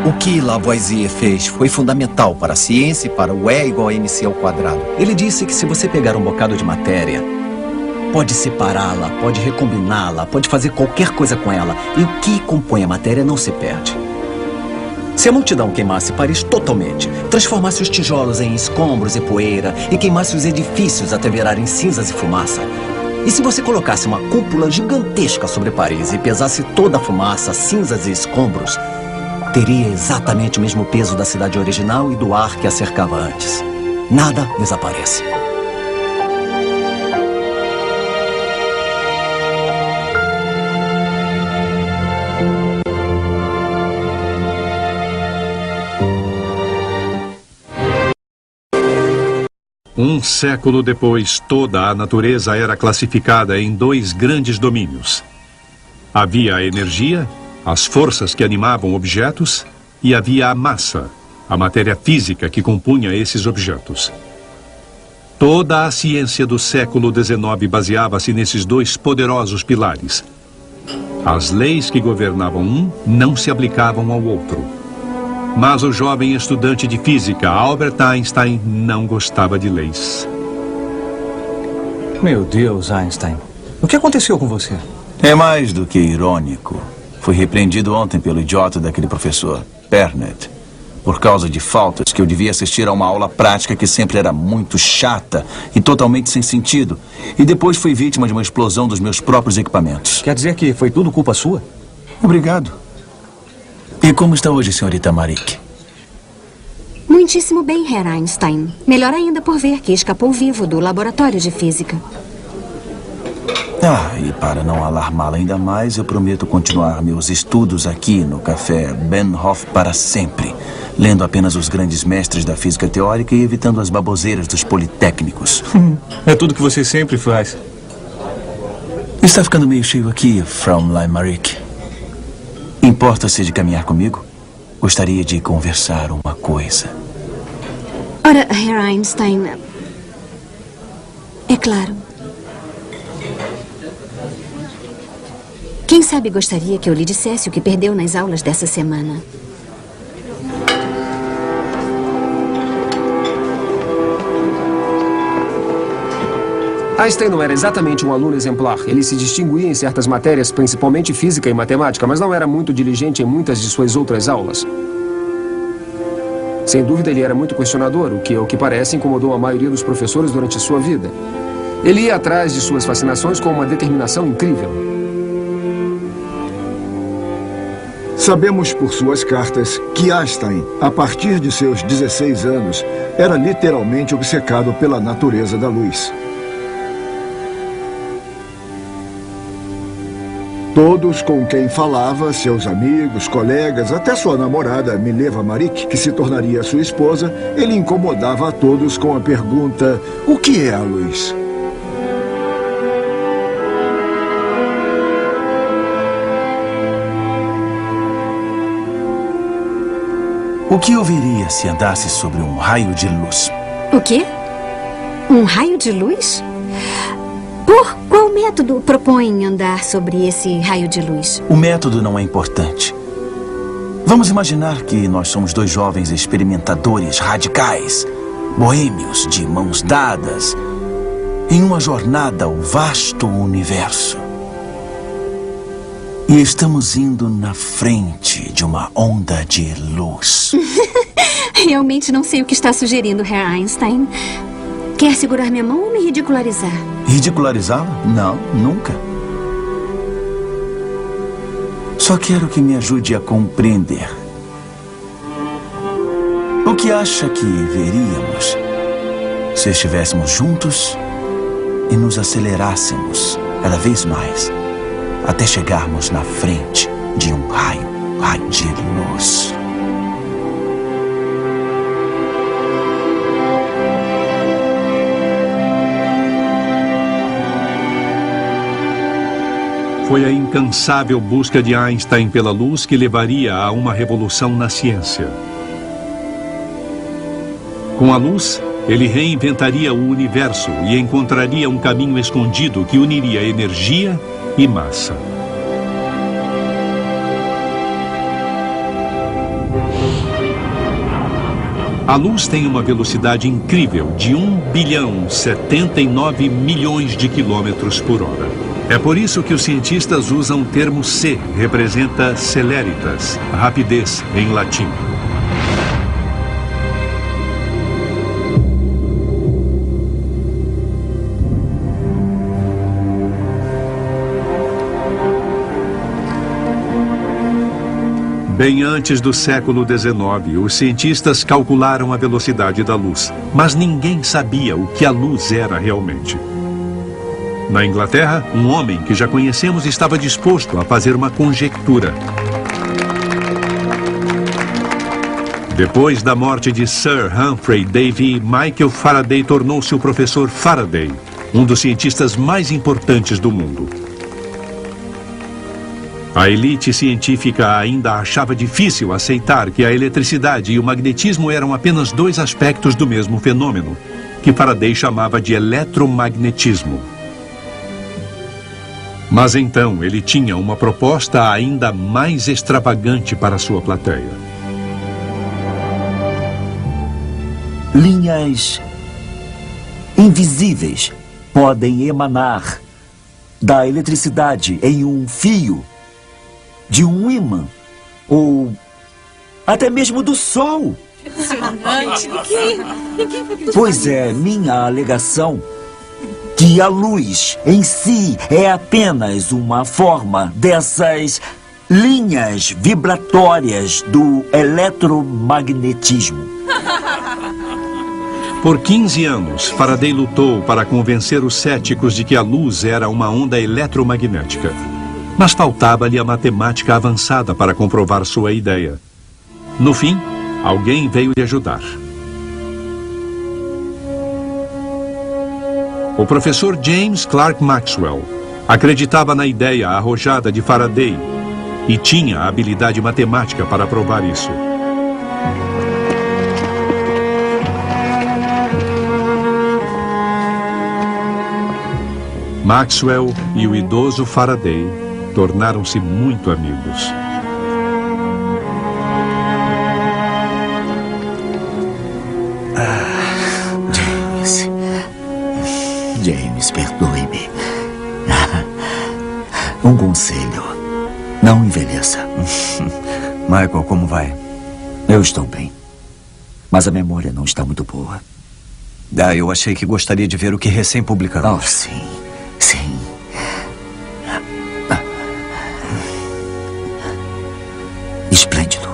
O que Lavoisier fez foi fundamental para a ciência e para o E igual a mc ao quadrado. Ele disse que se você pegar um bocado de matéria, pode separá-la, pode recombiná-la, pode fazer qualquer coisa com ela. E o que compõe a matéria não se perde. Se a multidão queimasse Paris totalmente, transformasse os tijolos em escombros e poeira e queimasse os edifícios até virarem cinzas e fumaça, e se você colocasse uma cúpula gigantesca sobre Paris e pesasse toda a fumaça, cinzas e escombros, teria exatamente o mesmo peso da cidade original e do ar que a cercava antes. Nada desaparece. Um século depois, toda a natureza era classificada em 2 grandes domínios. Havia a energia, as forças que animavam objetos, e havia a massa, a matéria física que compunha esses objetos. Toda a ciência do século XIX baseava-se nesses 2 poderosos pilares. As leis que governavam um não se aplicavam ao outro. Mas o jovem estudante de física, Albert Einstein, não gostava de leis. Meu Deus, Einstein. O que aconteceu com você? É mais do que irônico. Fui repreendido ontem pelo idiota daquele professor, Pernet, por causa de faltas que eu devia assistir a uma aula prática que sempre era muito chata e totalmente sem sentido. E depois fui vítima de uma explosão dos meus próprios equipamentos. Quer dizer que foi tudo culpa sua? Obrigado. E como está hoje, senhorita Maric? Muitíssimo bem, Herr Einstein. Melhor ainda por ver que escapou vivo do laboratório de física. E para não alarmá-la ainda mais, eu prometo continuar meus estudos aqui no Café Benhoff para sempre, lendo apenas os grandes mestres da física teórica e evitando as baboseiras dos politécnicos. É tudo que você sempre faz. Está ficando meio cheio aqui, Fraulein Maric. Importa-se de caminhar comigo? Gostaria de conversar uma coisa. Ora, Herr Einstein... É claro. Quem sabe gostaria que eu lhe dissesse o que perdeu nas aulas dessa semana. Einstein não era exatamente um aluno exemplar. Ele se distinguia em certas matérias, principalmente física e matemática, mas não era muito diligente em muitas de suas outras aulas. Sem dúvida, ele era muito questionador, o que, ao que parece, incomodou a maioria dos professores durante a sua vida. Ele ia atrás de suas fascinações com uma determinação incrível. Sabemos por suas cartas que Einstein, a partir de seus 16 anos, era literalmente obcecado pela natureza da luz. Todos com quem falava, seus amigos, colegas, até sua namorada, Mileva Maric, que se tornaria sua esposa, ele incomodava a todos com a pergunta: o que é a luz? O que eu veria se andasse sobre um raio de luz? O quê? Um raio de luz? Por qual método propõe andar sobre esse raio de luz? O método não é importante. Vamos imaginar que nós somos 2 jovens experimentadores radicais, boêmios de mãos dadas, em uma jornada ao vasto universo. E estamos indo na frente de uma onda de luz. Realmente não sei o que está sugerindo, Herr Einstein. Quer segurar minha mão ou me ridicularizar? Ridicularizá-la? Não, nunca. Só quero que me ajude a compreender. O que acha que veríamos se estivéssemos juntos e nos acelerássemos cada vez mais até chegarmos na frente de um raio de luz? Foi a incansável busca de Einstein pela luz que levaria a uma revolução na ciência. Com a luz, ele reinventaria o universo e encontraria um caminho escondido que uniria energia e massa. A luz tem uma velocidade incrível de 1,79 bilhões de quilômetros por hora. É por isso que os cientistas usam o termo C, representa celeritas, rapidez em latim. Bem antes do século XIX, os cientistas calcularam a velocidade da luz, mas ninguém sabia o que a luz era realmente. Na Inglaterra, um homem que já conhecemos estava disposto a fazer uma conjectura. Depois da morte de Sir Humphrey Davy, Michael Faraday tornou-se o professor Faraday, um dos cientistas mais importantes do mundo. A elite científica ainda achava difícil aceitar que a eletricidade e o magnetismo eram apenas dois aspectos do mesmo fenômeno, que Faraday chamava de eletromagnetismo. Mas então ele tinha uma proposta ainda mais extravagante para sua plateia. Linhas invisíveis podem emanar da eletricidade em um fio, de um ímã, ou até mesmo do Sol. Pois é, minha alegação que a luz em si é apenas uma forma dessas linhas vibratórias do eletromagnetismo. Por 15 anos, Faraday lutou para convencer os céticos de que a luz era uma onda eletromagnética. Mas faltava-lhe a matemática avançada para comprovar sua ideia. No fim, alguém veio lhe ajudar. O professor James Clerk Maxwell acreditava na ideia arrojada de Faraday e tinha a habilidade matemática para provar isso. Maxwell e o idoso Faraday tornaram-se muito amigos. James, perdoe-me. Um conselho. Não envelheça. Michael, como vai? Eu estou bem. Mas a memória não está muito boa. Eu achei que gostaria de ver o que recém-publicamos. Oh, sim. Sim. Esplêndido.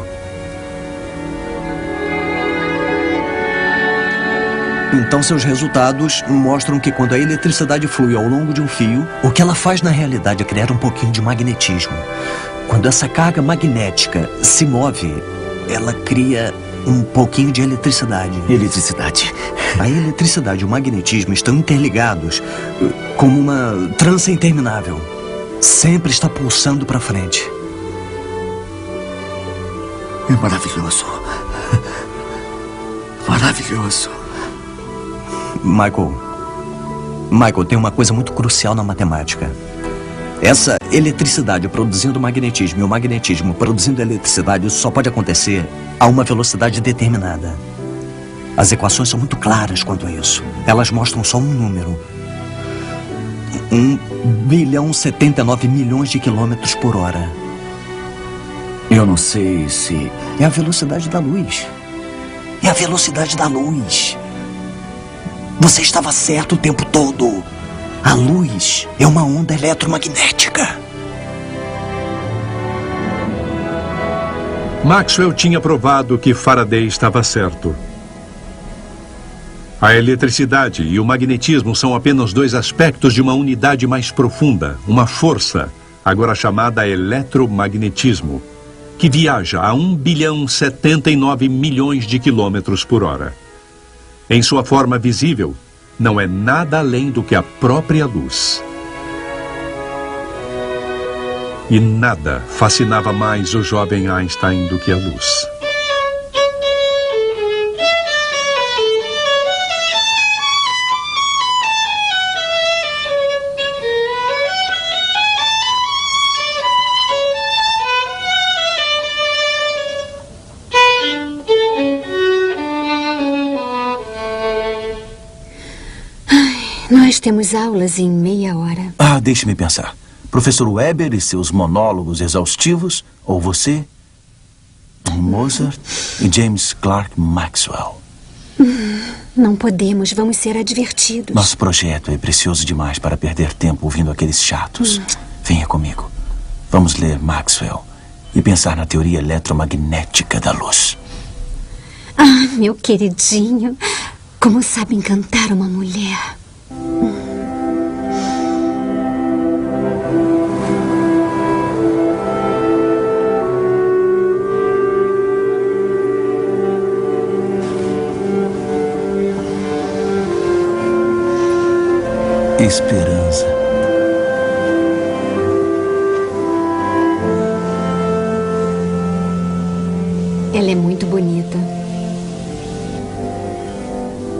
Então seus resultados mostram que quando a eletricidade flui ao longo de um fio, o que ela faz na realidade é criar um pouquinho de magnetismo. Quando essa carga magnética se move, ela cria um pouquinho de eletricidade. Eletricidade. A eletricidade e o magnetismo estão interligados como uma trança interminável. Sempre está pulsando para frente. É maravilhoso. Maravilhoso. Michael, tem uma coisa muito crucial na matemática. Essa eletricidade produzindo magnetismo e o magnetismo produzindo eletricidade, isso só pode acontecer a uma velocidade determinada. As equações são muito claras quanto a isso. Elas mostram só um número. 1,79 bilhões de quilômetros por hora. Eu não sei se... É a velocidade da luz. É a velocidade da luz. Você estava certo o tempo todo. A luz é uma onda eletromagnética. Maxwell tinha provado que Faraday estava certo. A eletricidade e o magnetismo são apenas dois aspectos de uma unidade mais profunda, uma força, agora chamada eletromagnetismo, que viaja a 1,79 bilhões de quilômetros por hora. Em sua forma visível, não é nada além do que a própria luz. E nada fascinava mais o jovem Einstein do que a luz. Nós temos aulas em meia hora. Ah, deixe-me pensar. Professor Weber e seus monólogos exaustivos, ou você, Mozart e James Clerk Maxwell. Não podemos, vamos ser advertidos. Nosso projeto é precioso demais para perder tempo ouvindo aqueles chatos. Venha comigo. Vamos ler Maxwell e pensar na teoria eletromagnética da luz. Ah, meu queridinho, como sabe encantar uma mulher. Esperança. Ela é muito bonita.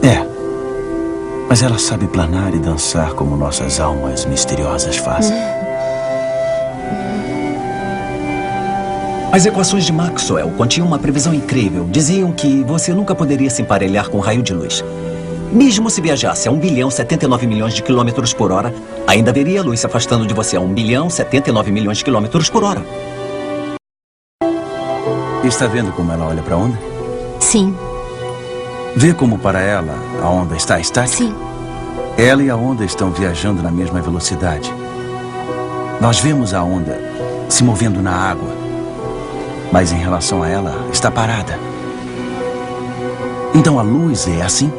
É. Mas ela sabe planar e dançar como nossas almas misteriosas fazem. As equações de Maxwell continham uma previsão incrível. Diziam que você nunca poderia se emparelhar com um raio de luz. Mesmo se viajasse a 1.079.000.000 de quilômetros por hora, ainda veria a luz se afastando de você a 1.079.000.000 de quilômetros por hora. Está vendo como ela olha para a onda? Sim. Vê como para ela a onda está estática? Sim. Ela e a onda estão viajando na mesma velocidade. Nós vemos a onda se movendo na água, mas em relação a ela, está parada. Então a luz é assim?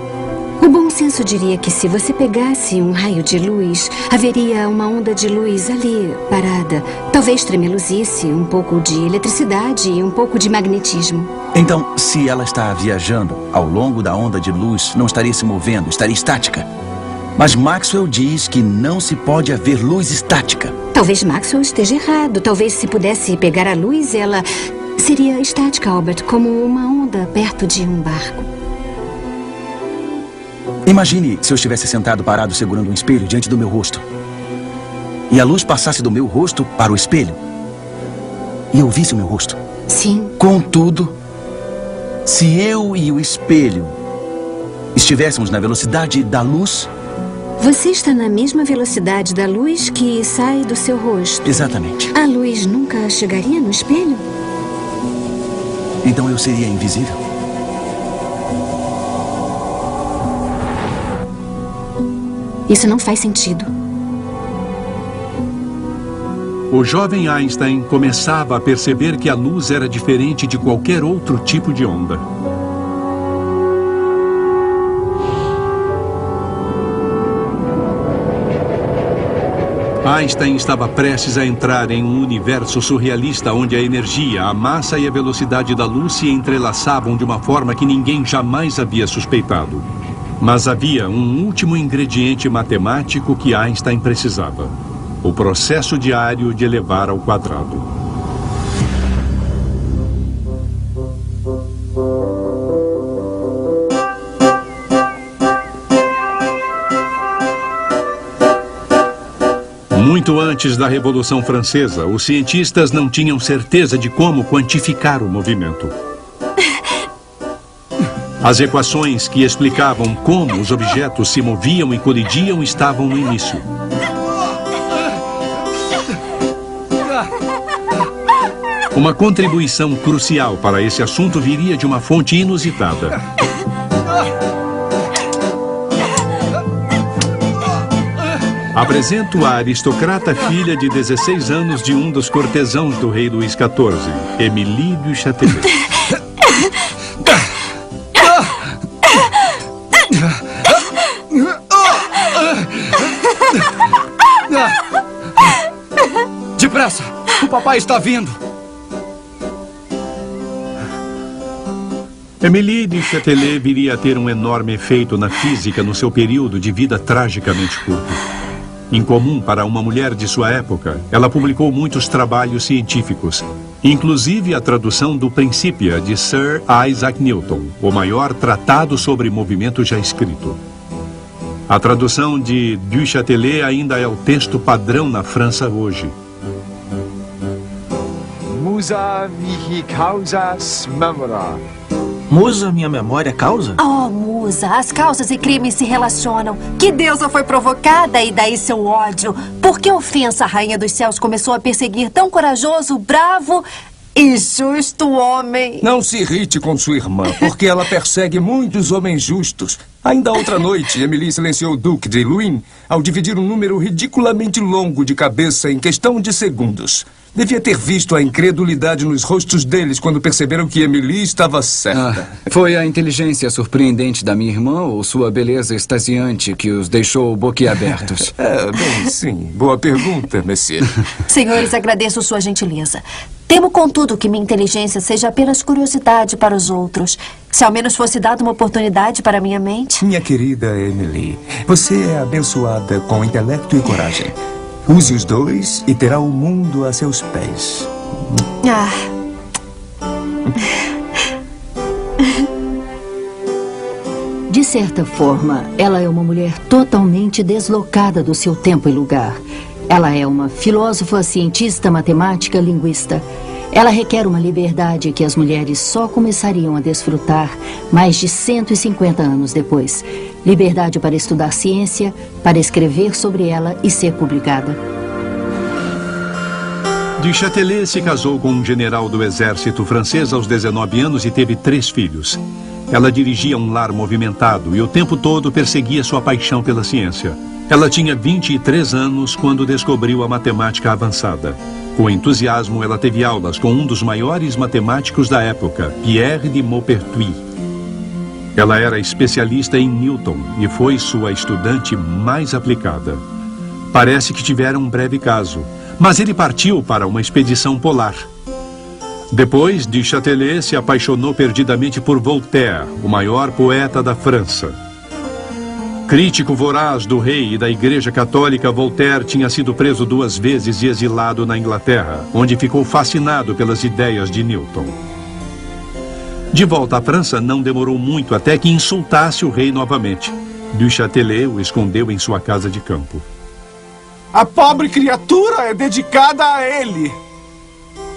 O bom senso diria que se você pegasse um raio de luz, haveria uma onda de luz ali, parada. Talvez tremeluzisse, um pouco de eletricidade e um pouco de magnetismo. Então, se ela está viajando ao longo da onda de luz, não estaria se movendo, estaria estática. Mas Maxwell diz que não se pode haver luz estática. Talvez Maxwell esteja errado. Talvez se pudesse pegar a luz, ela seria estática, Albert, como uma onda perto de um barco. Imagine se eu estivesse sentado parado segurando um espelho diante do meu rosto. E a luz passasse do meu rosto para o espelho. E eu visse o meu rosto. Sim. Contudo, se eu e o espelho estivéssemos na velocidade da luz... Você está na mesma velocidade da luz que sai do seu rosto. Exatamente. A luz nunca chegaria no espelho? Então eu seria invisível? Isso não faz sentido. O jovem Einstein começava a perceber que a luz era diferente de qualquer outro tipo de onda. Einstein estava prestes a entrar em um universo surrealista onde a energia, a massa e a velocidade da luz se entrelaçavam de uma forma que ninguém jamais havia suspeitado. Mas havia um último ingrediente matemático que Einstein precisava: o processo diário de elevar ao quadrado. Muito antes da Revolução Francesa, os cientistas não tinham certeza de como quantificar o movimento. As equações que explicavam como os objetos se moviam e colidiam estavam no início. Uma contribuição crucial para esse assunto viria de uma fonte inusitada. Apresento a aristocrata filha de 16 anos de um dos cortesãos do rei Luís XIV, Émilie du Châtelet. Depressa! O papai está vindo! Émilie du Châtelet viria a ter um enorme efeito na física no seu período de vida tragicamente curto. Incomum para uma mulher de sua época, ela publicou muitos trabalhos científicos, inclusive a tradução do Principia de Sir Isaac Newton, o maior tratado sobre movimento já escrito. A tradução de Du Châtelet ainda é o texto padrão na França hoje. Musa mihi causas memora. Musa, minha memória causa? Oh, Musa, as causas e crimes se relacionam. Que deusa foi provocada e daí seu ódio? Por que ofensa a Rainha dos Céus começou a perseguir tão corajoso, bravo e justo homem? Não se irrite com sua irmã, porque ela persegue muitos homens justos. Ainda outra noite, Emily silenciou o Duque de Luynes ao dividir um número ridiculamente longo de cabeça em questão de segundos. Devia ter visto a incredulidade nos rostos deles quando perceberam que Emily estava certa. Foi a inteligência surpreendente da minha irmã ou sua beleza extasiante que os deixou boquiabertos? Bem, sim. Boa pergunta, Monsieur. Senhores, agradeço sua gentileza. Temo, contudo, que minha inteligência seja apenas curiosidade para os outros. Se ao menos fosse dada uma oportunidade para minha mente. Minha querida Emily, você é abençoada com intelecto e coragem. Use os dois e terá o mundo a seus pés. De certa forma, ela é uma mulher totalmente deslocada do seu tempo e lugar. Ela é uma filósofa, cientista, matemática, linguista. Ela requer uma liberdade que as mulheres só começariam a desfrutar mais de 150 anos depois. Liberdade para estudar ciência, para escrever sobre ela e ser publicada. Du Châtelet se casou com um general do exército francês aos 19 anos e teve 3 filhos. Ela dirigia um lar movimentado e o tempo todo perseguia sua paixão pela ciência. Ela tinha 23 anos quando descobriu a matemática avançada. Com entusiasmo, ela teve aulas com um dos maiores matemáticos da época, Pierre de Maupertuis. Ela era especialista em Newton e foi sua estudante mais aplicada. Parece que tiveram um breve caso, mas ele partiu para uma expedição polar. Depois, Du Châtelet se apaixonou perdidamente por Voltaire, o maior poeta da França. Crítico voraz do rei e da Igreja Católica, Voltaire tinha sido preso 2 vezes e exilado na Inglaterra, onde ficou fascinado pelas ideias de Newton. De volta à França, não demorou muito até que insultasse o rei novamente. Du Châtelet o escondeu em sua casa de campo. A pobre criatura é dedicada a ele.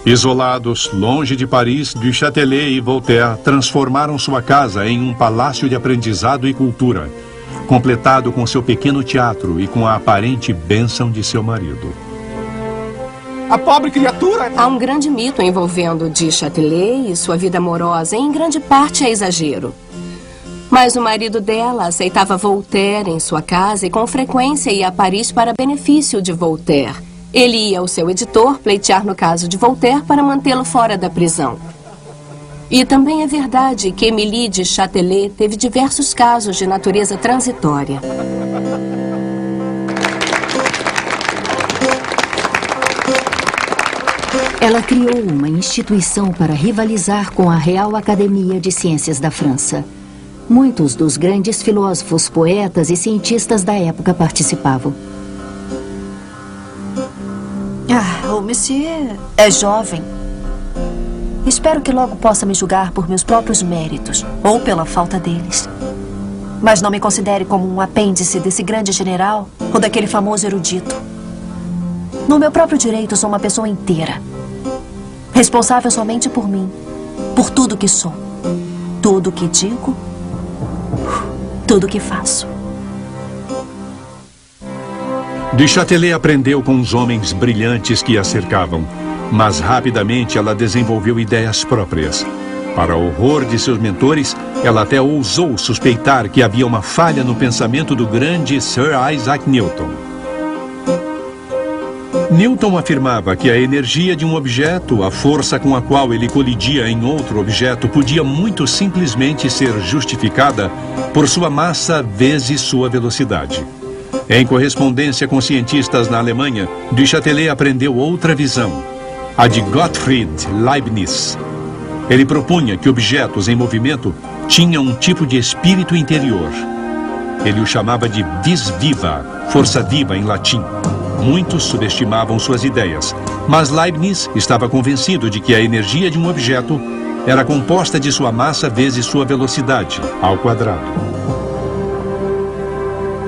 Isolados, longe de Paris, Du Châtelet e Voltaire transformaram sua casa em um palácio de aprendizado e cultura, completado com seu pequeno teatro e com a aparente bênção de seu marido. A pobre criatura... Há um grande mito envolvendo Du Châtelet e sua vida amorosa, e em grande parte é exagero. Mas o marido dela aceitava Voltaire em sua casa e com frequência ia a Paris para benefício de Voltaire. Ele ia ao seu editor pleitear no caso de Voltaire para mantê-lo fora da prisão. E também é verdade que Emily de Châtelet teve diversos casos de natureza transitória. Ela criou uma instituição para rivalizar com a Real Academia de Ciências da França. Muitos dos grandes filósofos, poetas e cientistas da época participavam. O monsieur é jovem. Espero que logo possa me julgar por meus próprios méritos, ou pela falta deles. Mas não me considere como um apêndice desse grande general ou daquele famoso erudito. No meu próprio direito, sou uma pessoa inteira. Responsável somente por mim, por tudo que sou, tudo que digo, tudo que faço. Du Châtelet aprendeu com os homens brilhantes que a cercavam, mas rapidamente ela desenvolveu ideias próprias. Para o horror de seus mentores, ela até ousou suspeitar que havia uma falha no pensamento do grande Sir Isaac Newton. Newton afirmava que a energia de um objeto, a força com a qual ele colidia em outro objeto, podia muito simplesmente ser justificada por sua massa vezes sua velocidade. Em correspondência com cientistas na Alemanha, Du Châtelet aprendeu outra visão, a de Gottfried Leibniz. Ele propunha que objetos em movimento tinham um tipo de espírito interior. Ele o chamava de vis viva, força viva em latim. Muitos subestimavam suas ideias, mas Leibniz estava convencido de que a energia de um objeto era composta de sua massa vezes sua velocidade, ao quadrado.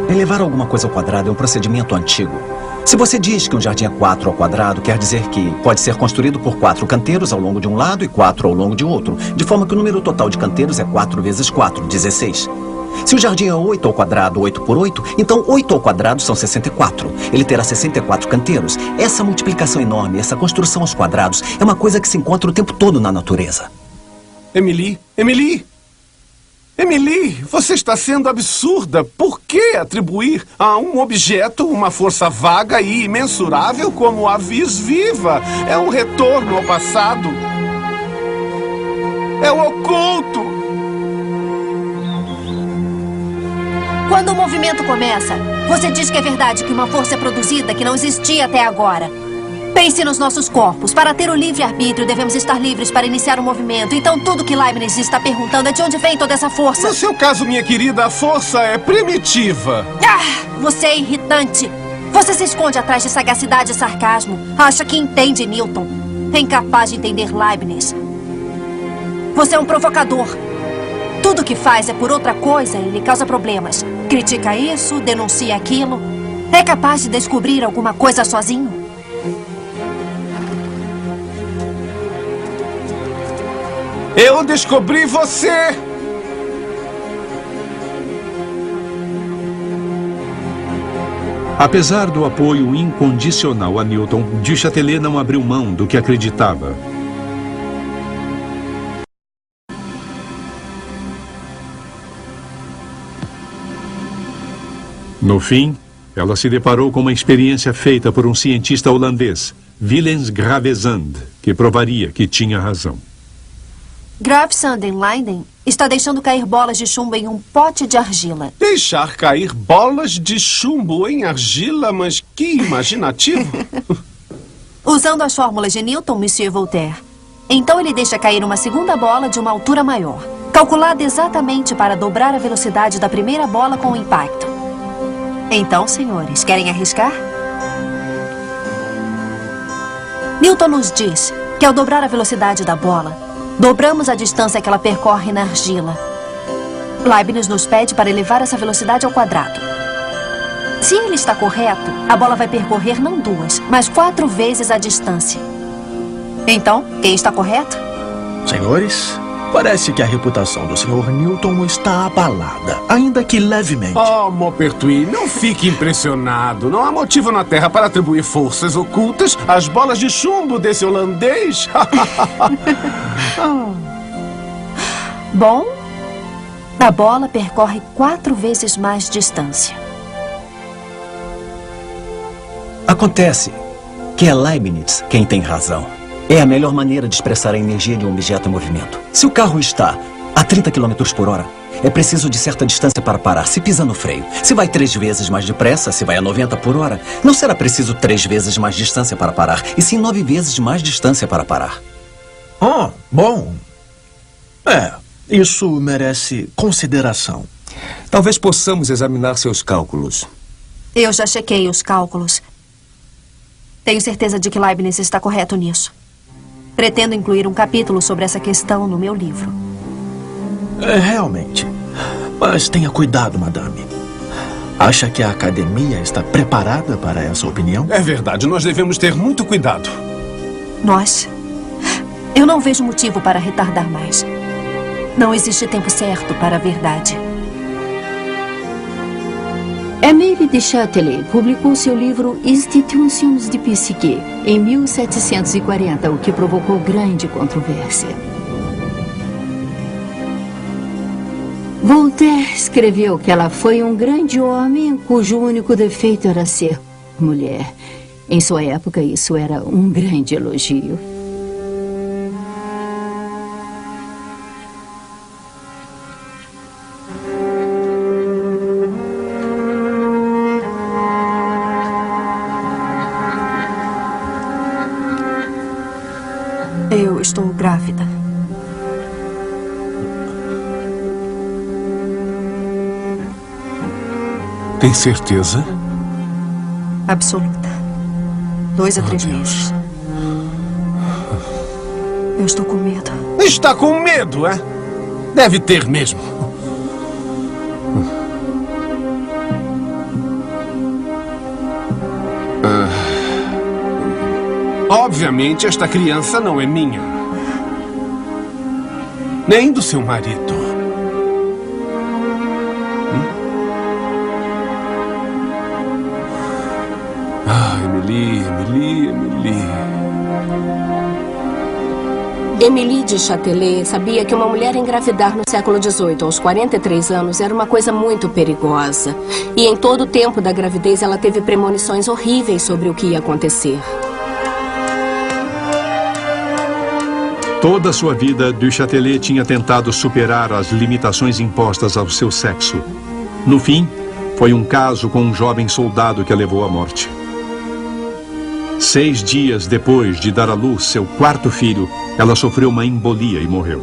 Elevar alguma coisa ao quadrado é um procedimento antigo. Se você diz que um jardim é 4 ao quadrado, quer dizer que pode ser construído por 4 canteiros ao longo de um lado e 4 ao longo de outro, de forma que o número total de canteiros é 4 vezes 4, 16. Se o jardim é 8 ao quadrado, 8 por 8, então 8 ao quadrado são 64. Ele terá 64 canteiros. Essa multiplicação enorme, essa construção aos quadrados, é uma coisa que se encontra o tempo todo na natureza. Emily, você está sendo absurda. Por que atribuir a um objeto uma força vaga e imensurável como a vis viva? É um retorno ao passado. É o oculto. Quando o movimento começa, você diz que é verdade que uma força é produzida que não existia até agora. Pense nos nossos corpos. Para ter o livre-arbítrio, devemos estar livres para iniciar o movimento. Então, tudo que Leibniz está perguntando é de onde vem toda essa força. No seu caso, minha querida, a força é primitiva. Ah, você é irritante. Você se esconde atrás de sagacidade e sarcasmo. Acha que entende Newton. É incapaz de entender Leibniz. Você é um provocador. Tudo que faz é por outra coisa e lhe causa problemas. Critica isso, denuncia aquilo. É capaz de descobrir alguma coisa sozinho? Eu descobri você! Apesar do apoio incondicional a Newton, Du Châtelet não abriu mão do que acreditava. No fim, ela se deparou com uma experiência feita por um cientista holandês, Willens Gravesand, que provaria que tinha razão. Gravesand em Leiden está deixando cair bolas de chumbo em um pote de argila. Deixar cair bolas de chumbo em argila? Mas que imaginativo! Usando as fórmulas de Newton, Monsieur Voltaire. Então ele deixa cair uma segunda bola de uma altura maior, calculada exatamente para dobrar a velocidade da primeira bola com o impacto. Então, senhores, querem arriscar? Newton nos diz que ao dobrar a velocidade da bola, dobramos a distância que ela percorre na argila. Leibniz nos pede para elevar essa velocidade ao quadrado. Se ele está correto, a bola vai percorrer não 2, mas 4 vezes a distância. Então, quem está correto? Senhores, parece que a reputação do Sr. Newton está abalada, ainda que levemente. Oh, Maupertuis, não fique impressionado. Não há motivo na Terra para atribuir forças ocultas às bolas de chumbo desse holandês. Bom, a bola percorre 4 vezes mais distância. Acontece que é Leibniz quem tem razão. É a melhor maneira de expressar a energia de um objeto em movimento. Se o carro está a 30 km por hora, é preciso de certa distância para parar, se pisa no freio. Se vai 3 vezes mais depressa, se vai a 90 por hora, não será preciso 3 vezes mais distância para parar, e sim 9 vezes mais distância para parar. Oh, bom. Isso merece consideração. Talvez possamos examinar seus cálculos. Eu já chequei os cálculos. Tenho certeza de que Leibniz está correto nisso. Pretendo incluir um capítulo sobre essa questão no meu livro. Realmente. Mas tenha cuidado, madame. Acha que a academia está preparada para essa opinião? É verdade, nós devemos ter muito cuidado. Nós? Eu não vejo motivo para retardar mais. Não existe tempo certo para a verdade. Émile de Châtelet publicou seu livro Institutions de Psyché em 1740, o que provocou grande controvérsia. Voltaire escreveu que ela foi um grande homem cujo único defeito era ser mulher. Em sua época, isso era um grande elogio. Eu estou grávida. Tem certeza? Absoluta. 2 a 3 meses. Eu estou com medo. Está com medo, é? Deve ter mesmo. Obviamente, esta criança não é minha. Nem do seu marido. Emily. Émilie de Châtelet sabia que uma mulher engravidar no século XVIII aos 43 anos era uma coisa muito perigosa. E em todo o tempo da gravidez ela teve premonições horríveis sobre o que ia acontecer. Toda a sua vida, Du Châtelet tinha tentado superar as limitações impostas ao seu sexo. No fim, foi um caso com um jovem soldado que a levou à morte. 6 dias depois de dar à luz seu 4º filho, ela sofreu uma embolia e morreu.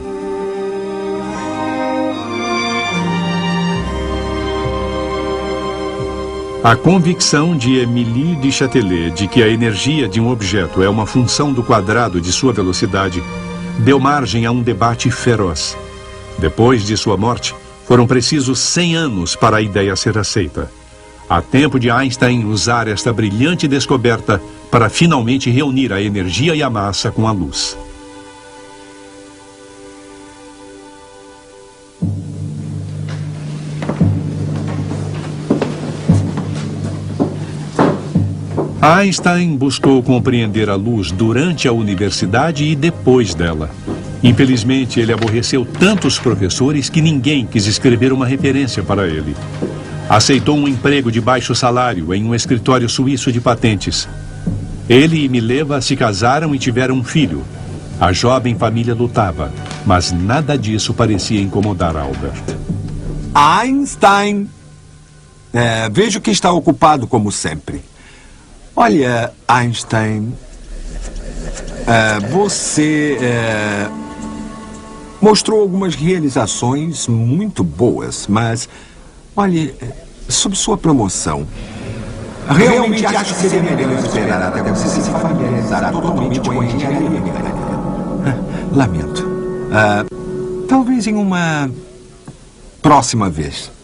A convicção de Émilie de Châtelet de que a energia de um objeto é uma função do quadrado de sua velocidade deu margem a um debate feroz. Depois de sua morte, foram precisos 100 anos para a ideia ser aceita. Há tempo de Einstein usar esta brilhante descoberta para finalmente reunir a energia e a massa com a luz. Einstein buscou compreender a luz durante a universidade e depois dela. Infelizmente, ele aborreceu tantos professores que ninguém quis escrever uma referência para ele. Aceitou um emprego de baixo salário em um escritório suíço de patentes. Ele e Mileva se casaram e tiveram um filho. A jovem família lutava, mas nada disso parecia incomodar Albert. Einstein! Vejo que está ocupado como sempre. Olha, Einstein, você mostrou algumas realizações muito boas, mas, olhe, sobre sua promoção, realmente acho que seria melhor esperar até você se familiarizar totalmente com a engenharia mecânica. Lamento. Talvez em uma próxima vez.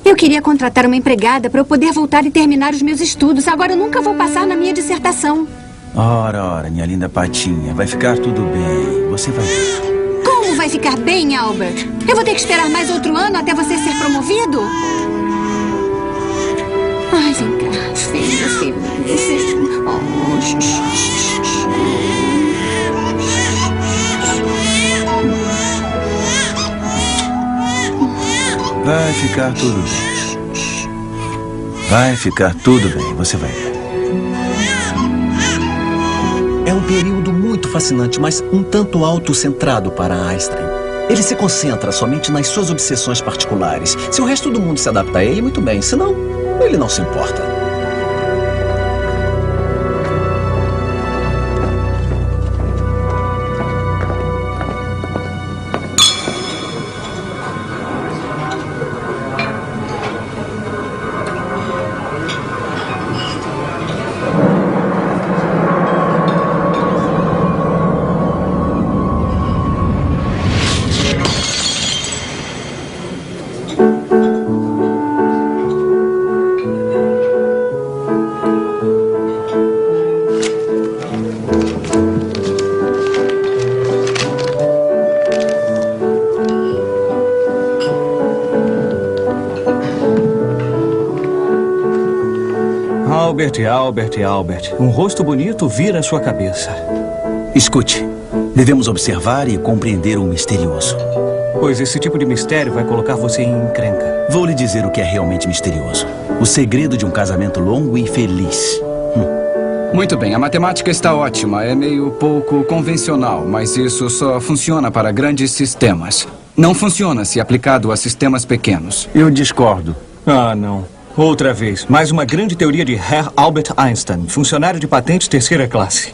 Eu queria contratar uma empregada para eu poder voltar e terminar os meus estudos. Agora eu nunca vou passar na minha dissertação. Ora, minha linda patinha. Vai ficar tudo bem. Você vai ver. Como vai ficar bem, Albert? Eu vou ter que esperar mais outro ano até você ser promovido? Ai, vem cá, filha, feliz. Vai ficar tudo bem. Vai ficar tudo bem, você vai ver. É um período muito fascinante, mas um tanto autocentrado para Einstein. Ele se concentra somente nas suas obsessões particulares. Se o resto do mundo se adapta a ele, muito bem. Se não, ele não se importa. Albert. Um rosto bonito vira a sua cabeça. Escute, devemos observar e compreender o misterioso. Pois esse tipo de mistério vai colocar você em encrenca. Vou lhe dizer o que é realmente misterioso. O segredo de um casamento longo e feliz. Muito bem, a matemática está ótima. É meio pouco convencional, mas isso só funciona para grandes sistemas. Não funciona se aplicado a sistemas pequenos. Eu discordo. Ah, não. Outra vez, mais uma grande teoria de Herr Albert Einstein, funcionário de patente 3ª classe.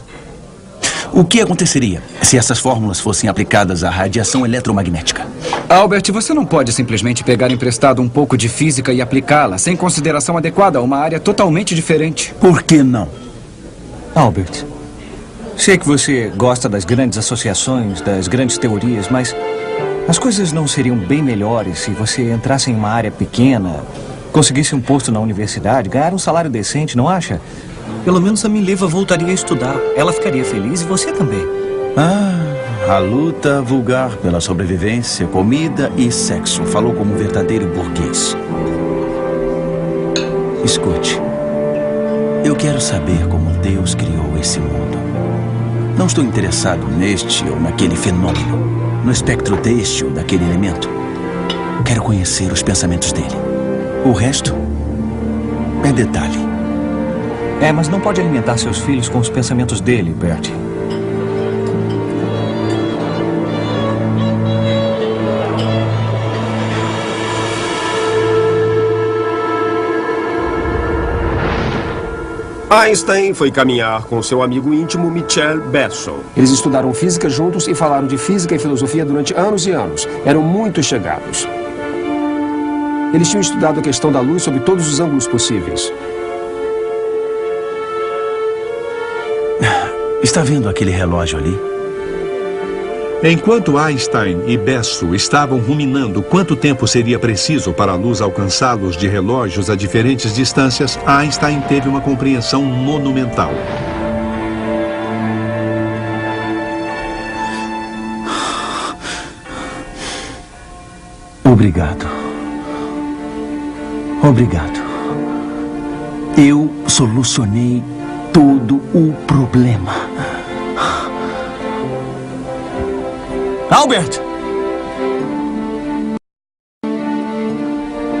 O que aconteceria se essas fórmulas fossem aplicadas à radiação eletromagnética? Albert, você não pode simplesmente pegar emprestado um pouco de física e aplicá-la sem consideração adequada a uma área totalmente diferente. Por que não? Albert, sei que você gosta das grandes associações, das grandes teorias, mas as coisas não seriam bem melhores se você entrasse em uma área pequena conseguisse um posto na universidade, ganhar um salário decente, não acha? Pelo menos a Mileva voltaria a estudar. Ela ficaria feliz e você também. A luta vulgar pela sobrevivência, comida e sexo. Falou como um verdadeiro burguês. Escute. Eu quero saber como Deus criou esse mundo. Não estou interessado neste ou naquele fenômeno, no espectro deste ou daquele elemento. Quero conhecer os pensamentos dele. O resto é detalhe. Mas não pode alimentar seus filhos com os pensamentos dele, Bert. Einstein foi caminhar com seu amigo íntimo Michel Berson. Eles estudaram física juntos e falaram de física e filosofia durante anos e anos. Eram muito chegados. Eles tinham estudado a questão da luz sob todos os ângulos possíveis. Está vendo aquele relógio ali? Enquanto Einstein e Besso estavam ruminando quanto tempo seria preciso para a luz alcançá-los de relógios a diferentes distâncias, Einstein teve uma compreensão monumental. Obrigado. Obrigado. Eu solucionei todo o problema. Albert!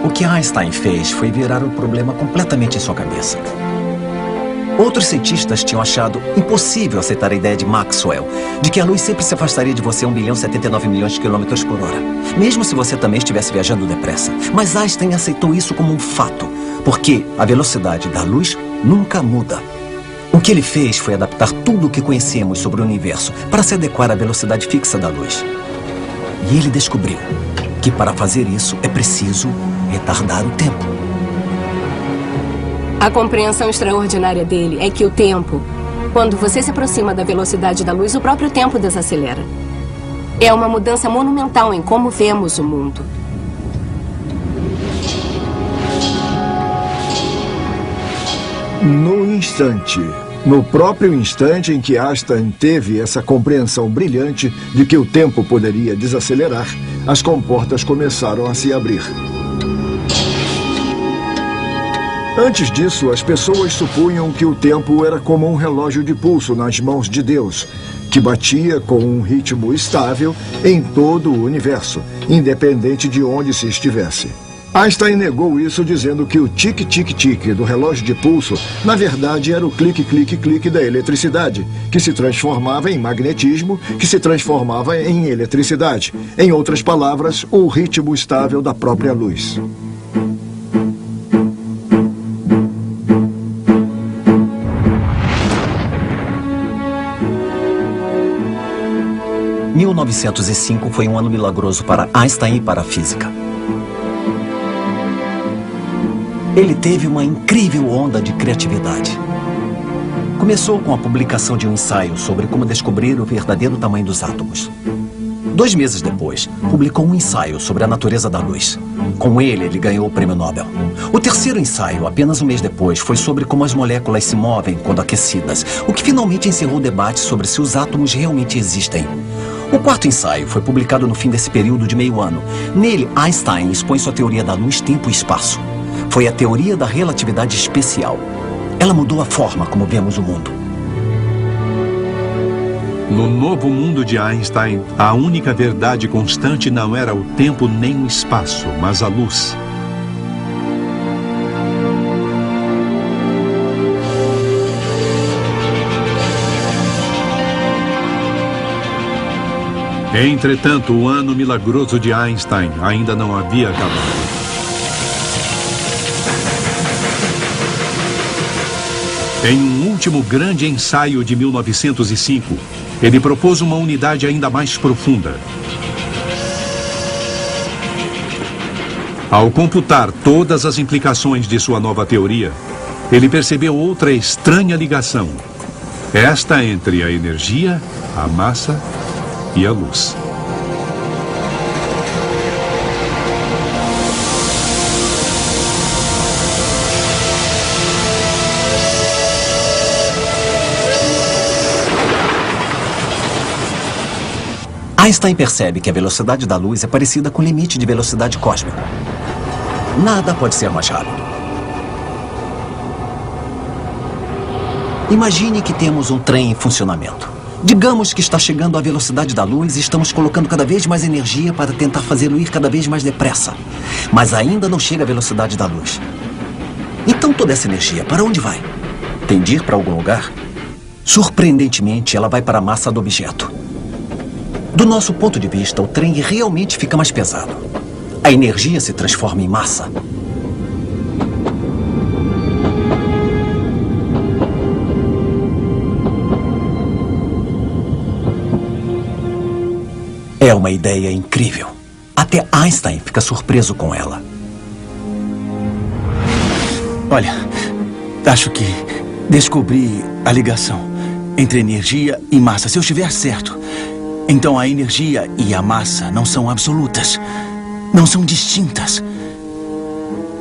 O que Einstein fez foi virar o problema completamente em sua cabeça. Outros cientistas tinham achado impossível aceitar a ideia de Maxwell, de que a luz sempre se afastaria de você a 1,79 bilhão de quilômetros por hora, mesmo se você também estivesse viajando depressa. Mas Einstein aceitou isso como um fato, porque a velocidade da luz nunca muda. O que ele fez foi adaptar tudo o que conhecemos sobre o universo para se adequar à velocidade fixa da luz. E ele descobriu que para fazer isso é preciso retardar o tempo. A compreensão extraordinária dele é que o tempo, quando você se aproxima da velocidade da luz, o próprio tempo desacelera. É uma mudança monumental em como vemos o mundo. No próprio instante em que Einstein teve essa compreensão brilhante de que o tempo poderia desacelerar, as comportas começaram a se abrir. Antes disso, as pessoas supunham que o tempo era como um relógio de pulso nas mãos de Deus, que batia com um ritmo estável em todo o universo, independente de onde se estivesse. Einstein negou isso dizendo que o tic-tic-tic do relógio de pulso, na verdade, era o clique-clique-clique da eletricidade, que se transformava em magnetismo, que se transformava em eletricidade. Em outras palavras, o ritmo estável da própria luz. Em 1905 foi um ano milagroso para Einstein e para a física. Ele teve uma incrível onda de criatividade. Começou com a publicação de um ensaio sobre como descobrir o verdadeiro tamanho dos átomos. 2 meses depois, publicou um ensaio sobre a natureza da luz. Com ele ganhou o prêmio Nobel. O terceiro ensaio, apenas um mês depois, foi sobre como as moléculas se movem quando aquecidas, o que finalmente encerrou o debate sobre se os átomos realmente existem. O quarto ensaio foi publicado no fim desse período de meio ano. Nele, Einstein expõe sua teoria da luz, tempo e espaço. Foi a teoria da relatividade especial. Ela mudou a forma como vemos o mundo. No novo mundo de Einstein, a única verdade constante não era o tempo nem o espaço, mas a luz. Entretanto, o ano milagroso de Einstein ainda não havia acabado. Em um último grande ensaio de 1905, ele propôs uma unidade ainda mais profunda. Ao computar todas as implicações de sua nova teoria, ele percebeu outra estranha ligação. Esta entre a energia, a massa e a luz. Einstein percebe que a velocidade da luz é parecida com o limite de velocidade cósmica. Nada pode ser mais rápido. Imagine que temos um trem em funcionamento. Digamos que está chegando à velocidade da luz e estamos colocando cada vez mais energia para tentar fazê-lo ir cada vez mais depressa. Mas ainda não chega à velocidade da luz. Então toda essa energia, para onde vai? Tem de ir para algum lugar? Surpreendentemente, ela vai para a massa do objeto. Do nosso ponto de vista, o trem realmente fica mais pesado. A energia se transforma em massa. É uma ideia incrível. Até Einstein fica surpreso com ela. Olha, acho que descobri a ligação entre energia e massa. Se eu estiver certo, então a energia e a massa não são absolutas. Não são distintas.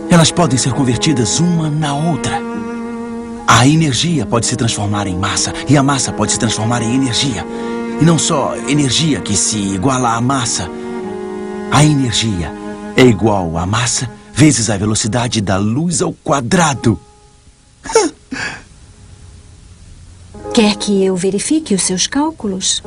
Elas podem ser convertidas uma na outra. A energia pode se transformar em massa e a massa pode se transformar em energia. E não só energia que se iguala à massa. A energia é igual à massa vezes a velocidade da luz ao quadrado. Quer que eu verifique os seus cálculos?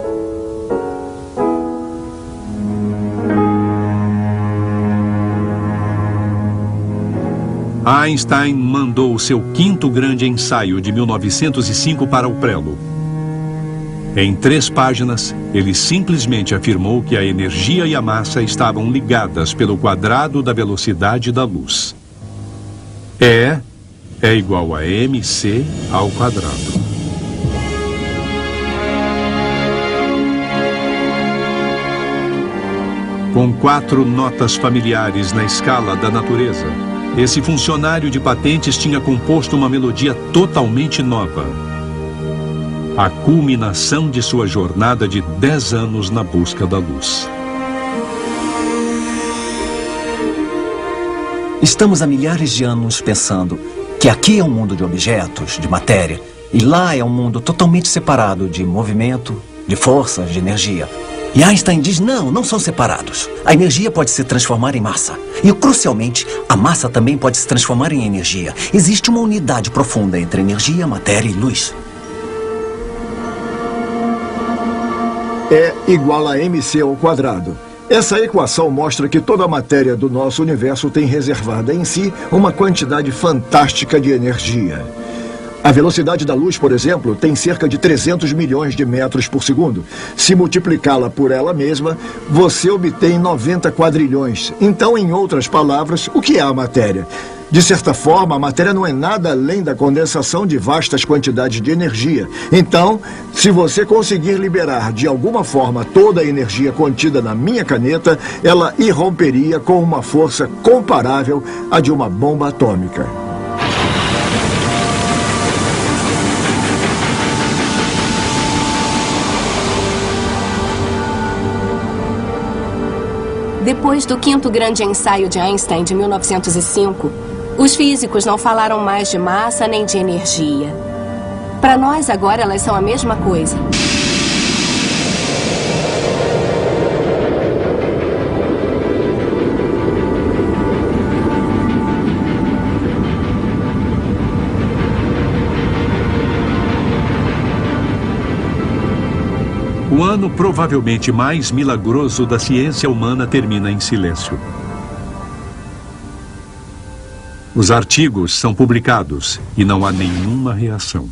Einstein mandou o seu quinto grande ensaio de 1905 para o prelo. Em 3 páginas, ele simplesmente afirmou que a energia e a massa estavam ligadas pelo quadrado da velocidade da luz. E é igual a mc ao quadrado. Com 4 notas familiares na escala da natureza, esse funcionário de patentes tinha composto uma melodia totalmente nova. A culminação de sua jornada de 10 anos na busca da luz. Estamos há milhares de anos pensando que aqui é um mundo de objetos, de matéria, e lá é um mundo totalmente separado de movimento, de forças, de energia. E Einstein diz, não são separados. A energia pode se transformar em massa. E, crucialmente, a massa também pode se transformar em energia. Existe uma unidade profunda entre energia, matéria e luz. É igual a mc ao quadrado. Essa equação mostra que toda a matéria do nosso universo tem reservada em si uma quantidade fantástica de energia. A velocidade da luz, por exemplo, tem cerca de 300 milhões de metros por segundo. Se multiplicá-la por ela mesma, você obtém 90 quadrilhões. Então, em outras palavras, o que é a matéria? De certa forma, a matéria não é nada além da condensação de vastas quantidades de energia. Então, se você conseguir liberar de alguma forma toda a energia contida na minha caneta, ela irromperia com uma força comparável à de uma bomba atômica. Depois do quinto grande ensaio de Einstein de 1905, os físicos não falaram mais de massa nem de energia. Para nós, agora, elas são a mesma coisa. O ano provavelmente mais milagroso da ciência humana termina em silêncio. Os artigos são publicados e não há nenhuma reação.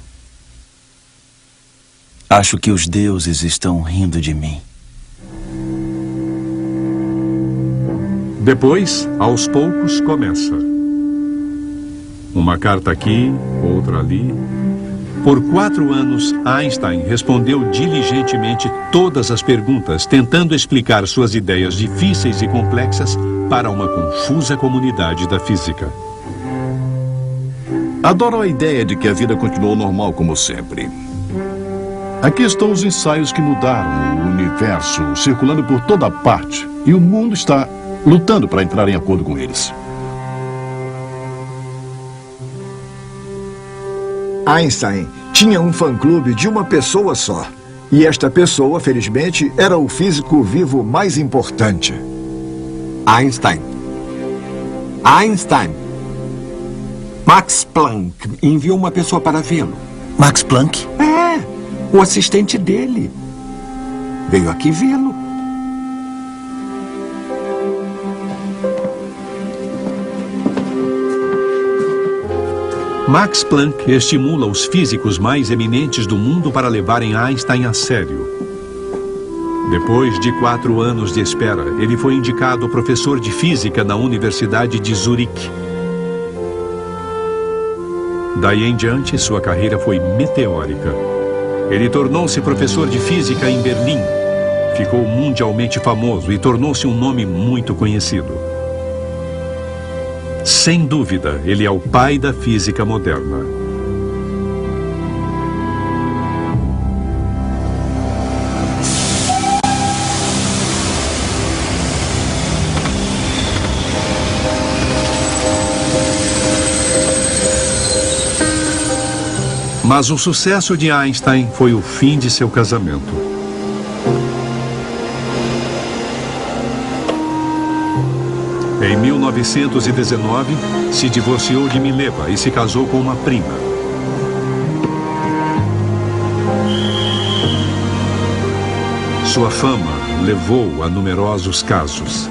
Acho que os deuses estão rindo de mim. Depois, aos poucos, começa. Uma carta aqui, outra ali. Por 4 anos, Einstein respondeu diligentemente todas as perguntas, tentando explicar suas ideias difíceis e complexas para uma confusa comunidade da física. Adoro a ideia de que a vida continuou normal como sempre. Aqui estão os ensaios que mudaram o universo, circulando por toda parte, e o mundo está lutando para entrar em acordo com eles. Einstein tinha um fã-clube de uma pessoa só. E esta pessoa, felizmente, era o físico vivo mais importante. Einstein. Einstein. Max Planck enviou uma pessoa para vê-lo. Max Planck? É, o assistente dele. Veio aqui vê-lo. Max Planck estimula os físicos mais eminentes do mundo para levarem Einstein a sério. Depois de 4 anos de espera, ele foi indicado professor de física na Universidade de Zurique. Daí em diante, sua carreira foi meteórica. Ele tornou-se professor de física em Berlim. Ficou mundialmente famoso e tornou-se um nome muito conhecido. Sem dúvida, ele é o pai da física moderna. Mas o sucesso de Einstein foi o fim de seu casamento. Em 1919, se divorciou de Mileva e se casou com uma prima. Sua fama levou a numerosos casos.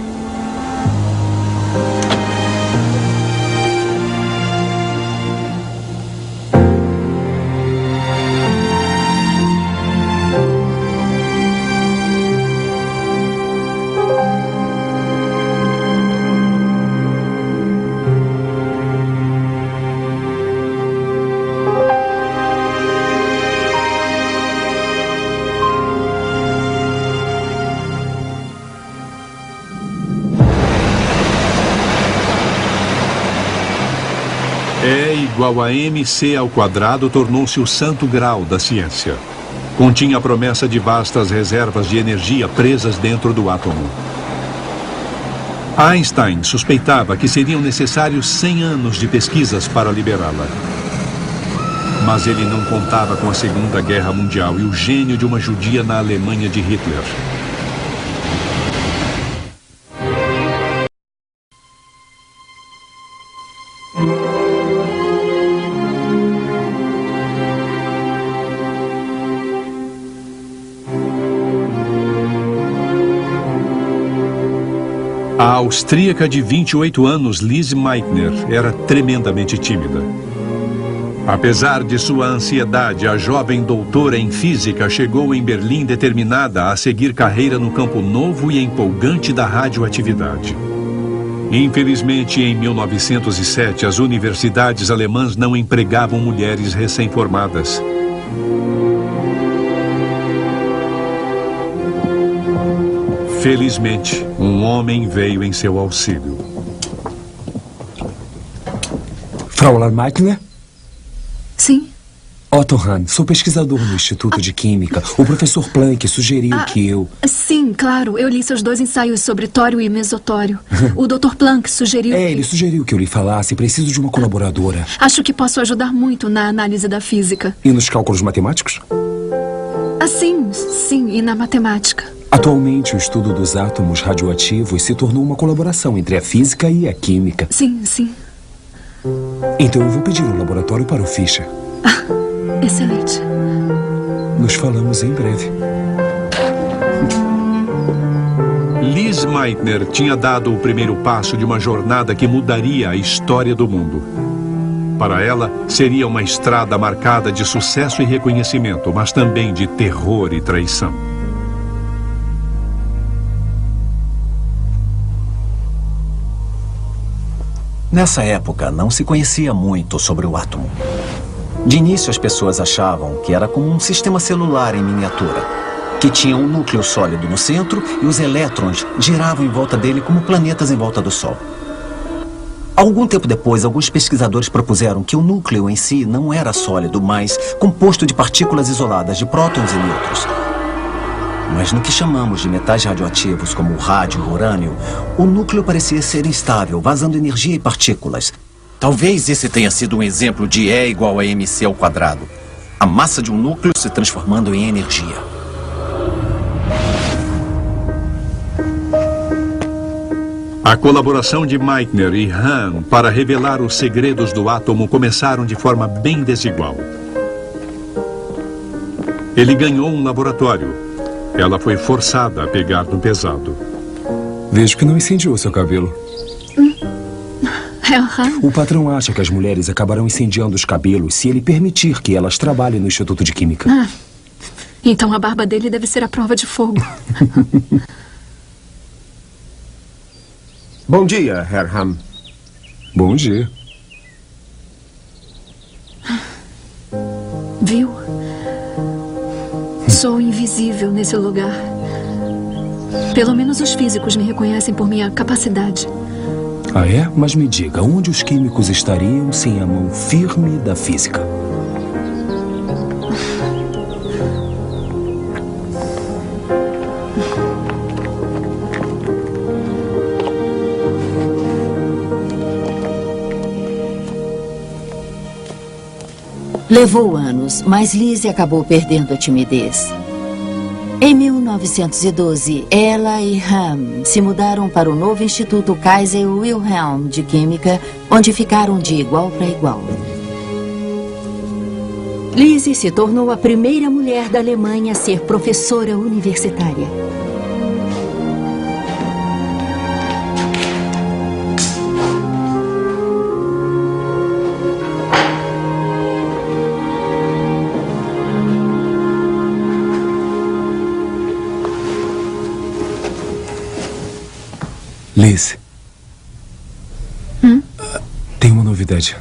Igual a mc ao quadrado tornou-se o santo grau da ciência. Continha a promessa de vastas reservas de energia presas dentro do átomo. Einstein suspeitava que seriam necessários 100 anos de pesquisas para liberá-la. Mas ele não contava com a Segunda Guerra Mundial e o gênio de uma judia na Alemanha de Hitler. A austríaca de 28 anos, Lise Meitner, era tremendamente tímida. Apesar de sua ansiedade, a jovem doutora em física chegou em Berlim determinada a seguir carreira no campo novo e empolgante da radioatividade. Infelizmente, em 1907, as universidades alemãs não empregavam mulheres recém-formadas. Felizmente, um homem veio em seu auxílio. Fraulein Meitner? Sim. Otto Hahn, sou pesquisador no Instituto de Química. O professor Planck sugeriu que eu... Sim, claro. Eu li seus 2 ensaios sobre tório e mesotório. O Dr. Planck sugeriu... ele sugeriu que eu lhe falasse. Preciso de uma colaboradora. Acho que posso ajudar muito na análise da física. E nos cálculos matemáticos? Sim, e na matemática. Atualmente, o estudo dos átomos radioativos se tornou uma colaboração entre a física e a química. Sim. Então eu vou pedir um laboratório para o Fischer. Excelente. Nos falamos em breve. Lise Meitner tinha dado o primeiro passo de uma jornada que mudaria a história do mundo. Para ela, seria uma estrada marcada de sucesso e reconhecimento, mas também de terror e traição. Nessa época, não se conhecia muito sobre o átomo. De início, as pessoas achavam que era como um sistema celular em miniatura, que tinha um núcleo sólido no centro e os elétrons giravam em volta dele como planetas em volta do Sol. Algum tempo depois, alguns pesquisadores propuseram que o núcleo em si não era sólido, mas composto de partículas isoladas de prótons e nêutrons. Mas no que chamamos de metais radioativos, como o rádio e o urânio, o núcleo parecia ser instável, vazando energia e partículas. Talvez esse tenha sido um exemplo de E igual a mc ao quadrado. A massa de um núcleo se transformando em energia. A colaboração de Meitner e Hahn para revelar os segredos do átomo começaram de forma bem desigual. Ele ganhou um laboratório. Ela foi forçada a pegar no pesado. Vejo que não incendiou seu cabelo. O patrão acha que as mulheres acabarão incendiando os cabelos se ele permitir que elas trabalhem no Instituto de Química. Então a barba dele deve ser a prova de fogo. Bom dia, Herr Hahn. Bom dia. Viu? Sou invisível nesse lugar. Pelo menos os físicos me reconhecem por minha capacidade. Ah, é? Mas me diga, onde os químicos estariam sem a mão firme da física? Levou anos, mas Lizzie acabou perdendo a timidez. Em 1912, ela e Hahn se mudaram para o novo Instituto Kaiser Wilhelm de Química, onde ficaram de igual para igual. Lizzie se tornou a primeira mulher da Alemanha a ser professora universitária. Liz. Tem uma novidade.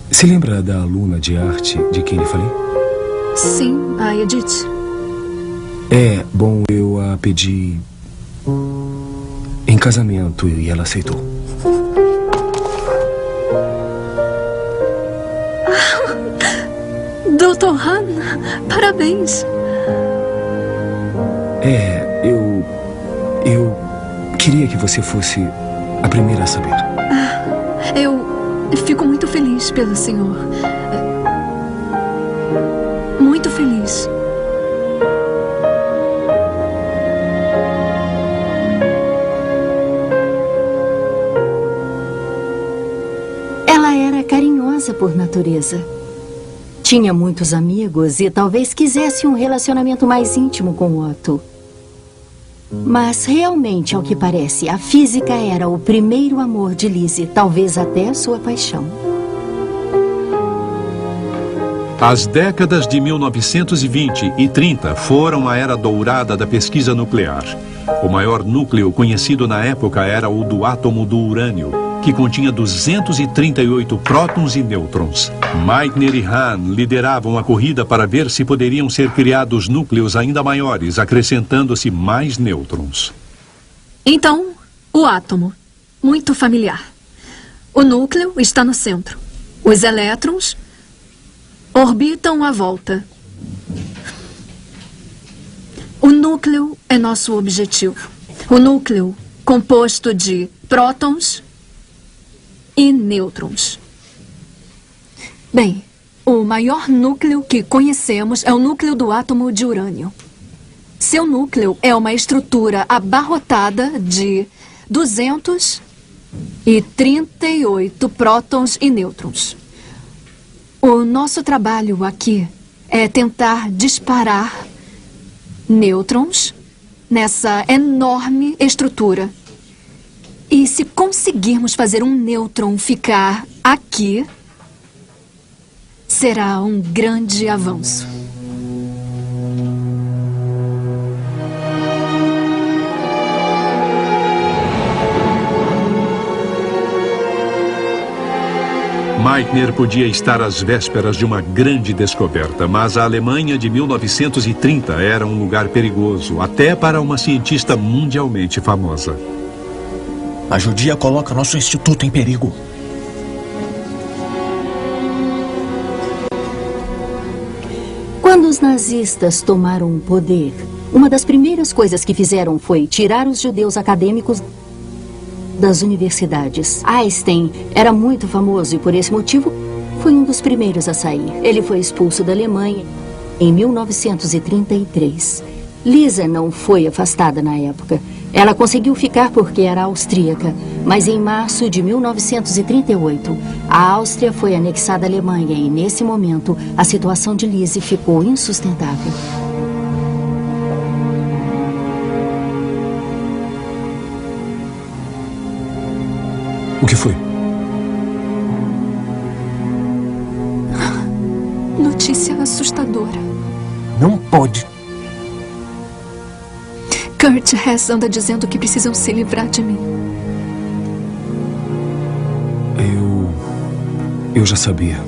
Se lembra da aluna de arte de quem lhe falei? Sim, a Edith. Bom, eu a pedi em casamento e ela aceitou. Dr. Hahn, parabéns. Eu queria que você fosse a primeira a saber. Eu fico muito feliz pelo senhor. Muito feliz. Ela era carinhosa por natureza. Tinha muitos amigos e talvez quisesse um relacionamento mais íntimo com Otto. Mas realmente, ao que parece, a física era o primeiro amor de Lizzie, talvez até sua paixão. As décadas de 1920 e 30 foram a era dourada da pesquisa nuclear. O maior núcleo conhecido na época era o do átomo do urânio, que continha 238 prótons e nêutrons. Meitner e Hahn lideravam a corrida para ver se poderiam ser criados núcleos ainda maiores, acrescentando-se mais nêutrons. Então, o átomo. Muito familiar. O núcleo está no centro. Os elétrons orbitam à volta. O núcleo é nosso objetivo. O núcleo composto de prótons e nêutrons. Bem, o maior núcleo que conhecemos é o núcleo do átomo de urânio. Seu núcleo é uma estrutura abarrotada de 238 prótons e nêutrons. O nosso trabalho aqui é tentar disparar nêutrons nessa enorme estrutura. E se conseguirmos fazer um nêutron ficar aqui, será um grande avanço. Meitner podia estar às vésperas de uma grande descoberta, mas a Alemanha de 1930 era um lugar perigoso, até para uma cientista mundialmente famosa. A judia coloca nosso instituto em perigo. Quando os nazistas tomaram o poder, uma das primeiras coisas que fizeram foi tirar os judeus acadêmicos das universidades. Einstein era muito famoso e, por esse motivo, foi um dos primeiros a sair. Ele foi expulso da Alemanha em 1933. Lisa não foi afastada na época. Ela conseguiu ficar porque era austríaca, mas em março de 1938, a Áustria foi anexada à Alemanha e, nesse momento, a situação de Lise ficou insustentável. O que foi? Notícia assustadora. Não pode. Kurt Hess anda dizendo que precisam se livrar de mim. Eu já sabia.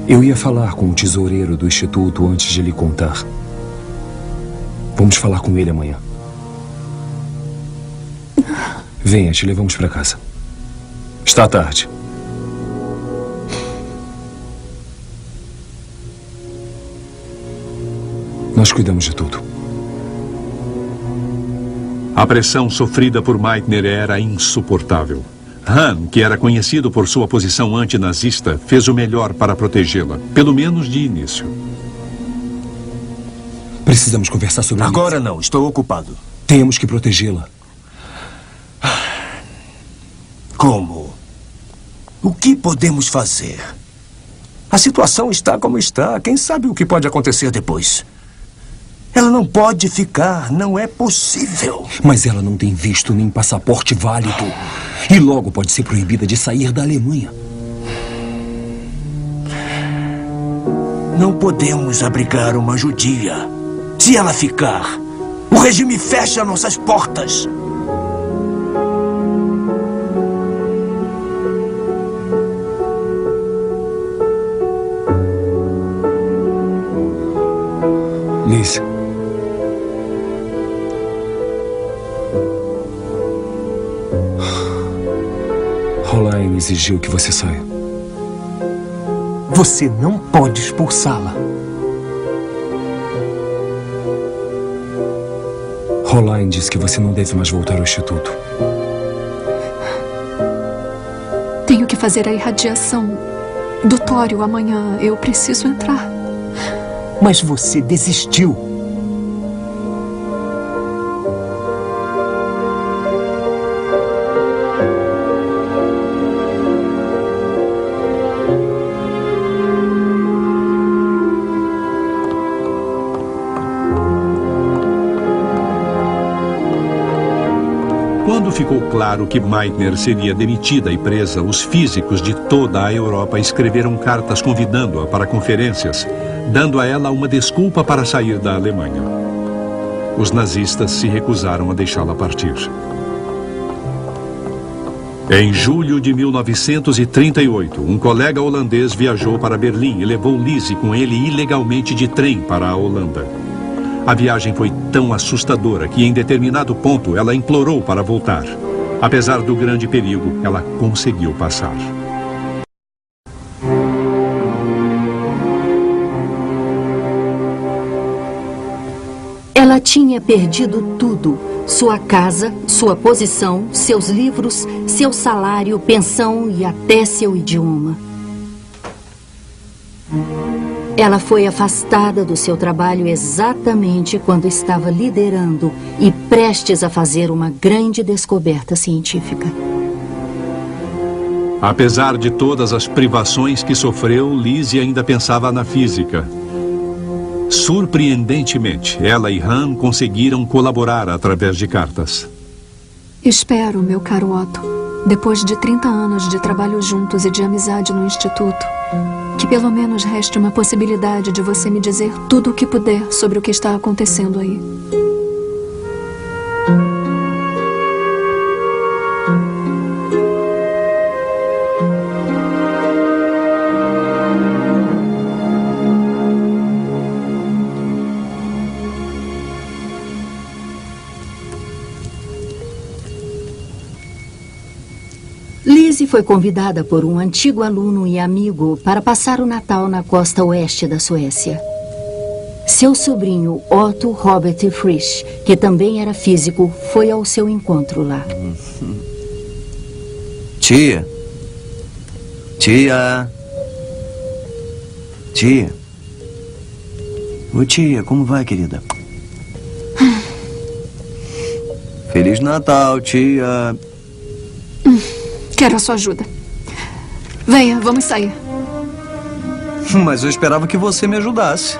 Eu ia falar com o tesoureiro do instituto antes de lhe contar. Vamos falar com ele amanhã. Venha, te levamos para casa. Está tarde. Nós cuidamos de tudo. A pressão sofrida por Meitner era insuportável. Hahn, que era conhecido por sua posição antinazista, fez o melhor para protegê-la, pelo menos de início. Precisamos conversar sobre isso. Agora não, estou ocupado. Temos que protegê-la. Como? O que podemos fazer? A situação está como está. Quem sabe o que pode acontecer depois? Ela não pode ficar, não é possível. Mas ela não tem visto nem passaporte válido. E logo pode ser proibida de sair da Alemanha. Não podemos abrigar uma judia. Se ela ficar, o regime fecha nossas portas. Liz. Roline exigiu que você saia. Você não pode expulsá-la. Roline disse que você não deve mais voltar ao instituto. Tenho que fazer a irradiação do tório amanhã. Eu preciso entrar. Mas você desistiu. Quando ficou claro que Meitner seria demitida e presa, os físicos de toda a Europa escreveram cartas convidando-a para conferências, dando a ela uma desculpa para sair da Alemanha. Os nazistas se recusaram a deixá-la partir. Em julho de 1938, um colega holandês viajou para Berlim e levou Lise com ele ilegalmente de trem para a Holanda. A viagem foi tão assustadora que, em determinado ponto, ela implorou para voltar. Apesar do grande perigo, ela conseguiu passar. Ela tinha perdido tudo. Sua casa, sua posição, seus livros, seu salário, pensão e até seu idioma. Ela foi afastada do seu trabalho exatamente quando estava liderando e prestes a fazer uma grande descoberta científica. Apesar de todas as privações que sofreu, Lise ainda pensava na física. Surpreendentemente, ela e Hahn conseguiram colaborar através de cartas. Espero, meu caro Otto, depois de 30 anos de trabalho juntos e de amizade no instituto, que pelo menos reste uma possibilidade de você me dizer tudo o que puder sobre o que está acontecendo aí. Lise foi convidada por um antigo aluno e amigo para passar o Natal na costa oeste da Suécia. Seu sobrinho, Otto Robert Frisch, que também era físico, foi ao seu encontro lá. Tia. Tia. Tia. Ô tia, como vai, querida? Feliz Natal, tia. Quero a sua ajuda. Venha, vamos sair. Mas eu esperava que você me ajudasse.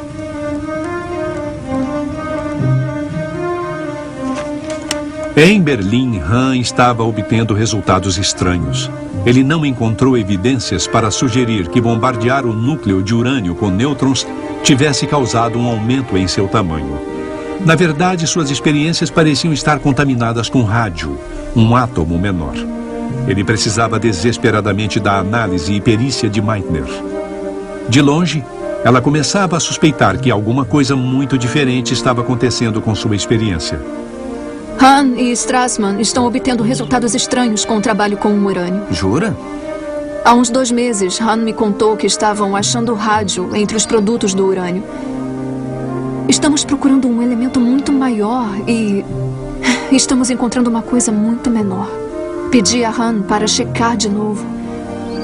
Em Berlim, Han estava obtendo resultados estranhos. Ele não encontrou evidências para sugerir que bombardear o núcleo de urânio com nêutrons tivesse causado um aumento em seu tamanho. Na verdade, suas experiências pareciam estar contaminadas com rádio, um átomo menor. Ele precisava desesperadamente da análise e perícia de Meitner. De longe, ela começava a suspeitar que alguma coisa muito diferente estava acontecendo com sua experiência. Han e Strassman estão obtendo resultados estranhos com o trabalho com o urânio. Jura? Há uns 2 meses, Han me contou que estavam achando rádio entre os produtos do urânio. Estamos procurando um elemento muito maior e estamos encontrando uma coisa muito menor. Pedi a Han para checar de novo.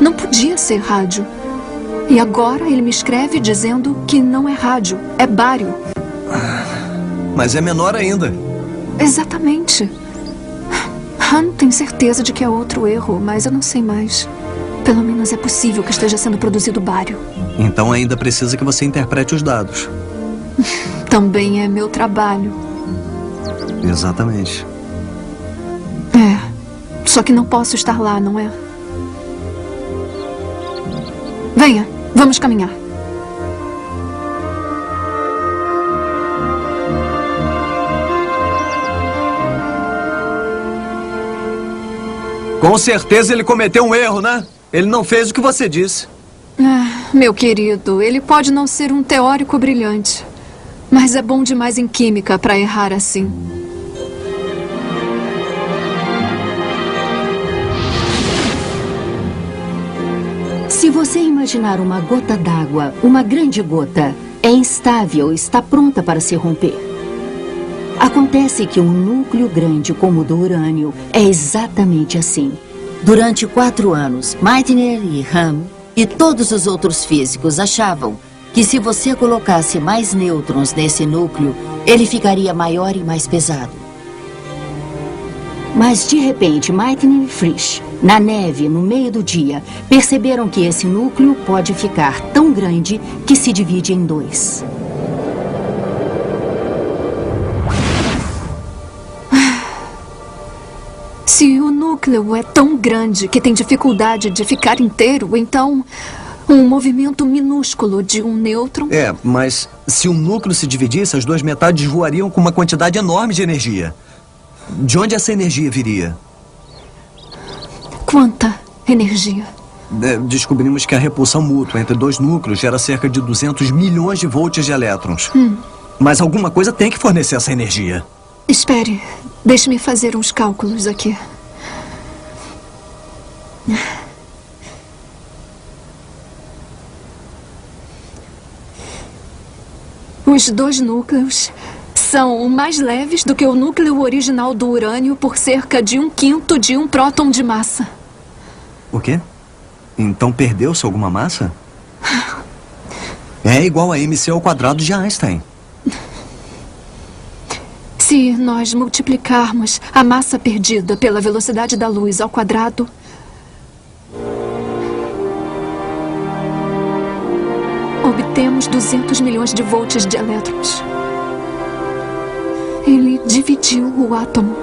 Não podia ser rádio. E agora ele me escreve dizendo que não é rádio, é bário. Mas é menor ainda. Exatamente. Han tem certeza de que é outro erro, mas eu não sei mais. Pelo menos é possível que esteja sendo produzido bário. Então ainda precisa que você interprete os dados. Também é meu trabalho. Exatamente. É. Só que não posso estar lá, não é? Venha, vamos caminhar. Com certeza ele cometeu um erro, né? Ele não fez o que você disse. Meu querido, ele pode não ser um teórico brilhante, mas é bom demais em química para errar assim. Se você imaginar uma gota d'água, uma grande gota, é instável, está pronta para se romper. Acontece que um núcleo grande como o do urânio é exatamente assim. Durante 4 anos, Meitner e Han e todos os outros físicos achavam que se você colocasse mais nêutrons nesse núcleo, ele ficaria maior e mais pesado. Mas, de repente, Meitner e Frisch, na neve, no meio do dia, perceberam que esse núcleo pode ficar tão grande que se divide em 2. Se o núcleo é tão grande que tem dificuldade de ficar inteiro, então um movimento minúsculo de um nêutron... Mas se o núcleo se dividisse, as 2 metades voariam com uma quantidade enorme de energia. De onde essa energia viria? Quanta energia? Descobrimos que a repulsão mútua entre 2 núcleos gera cerca de 200 milhões de volts de elétrons. Mas alguma coisa tem que fornecer essa energia. Espere, deixe-me fazer uns cálculos aqui. Os 2 núcleos são mais leves do que o núcleo original do urânio por cerca de 1/5 de um próton de massa. O quê? Então perdeu-se alguma massa? É igual a mc² de Einstein. Se nós multiplicarmos a massa perdida pela velocidade da luz ao quadrado, obtemos 200 milhões de volts de elétrons. Ele dividiu o átomo.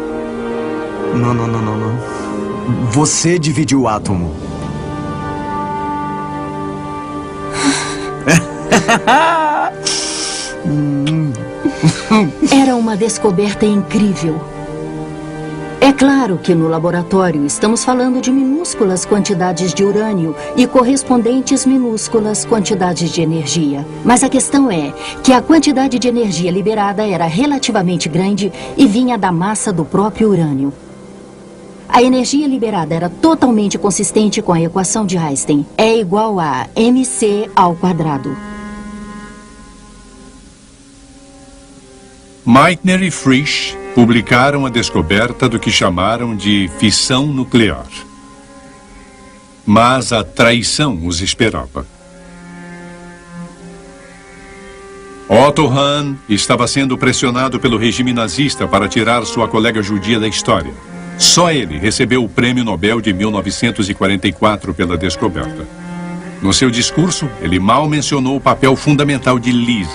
Não. Você dividiu o átomo. Era uma descoberta incrível. É claro que no laboratório estamos falando de minúsculas quantidades de urânio e correspondentes minúsculas quantidades de energia. Mas a questão é que a quantidade de energia liberada era relativamente grande e vinha da massa do próprio urânio. A energia liberada era totalmente consistente com a equação de Einstein. É igual a mc². Meitner e Frisch publicaram a descoberta do que chamaram de fissão nuclear. Mas a traição os esperava. Otto Hahn estava sendo pressionado pelo regime nazista para tirar sua colega judia da história. Só ele recebeu o Prêmio Nobel de 1944 pela descoberta. No seu discurso, ele mal mencionou o papel fundamental de Liz.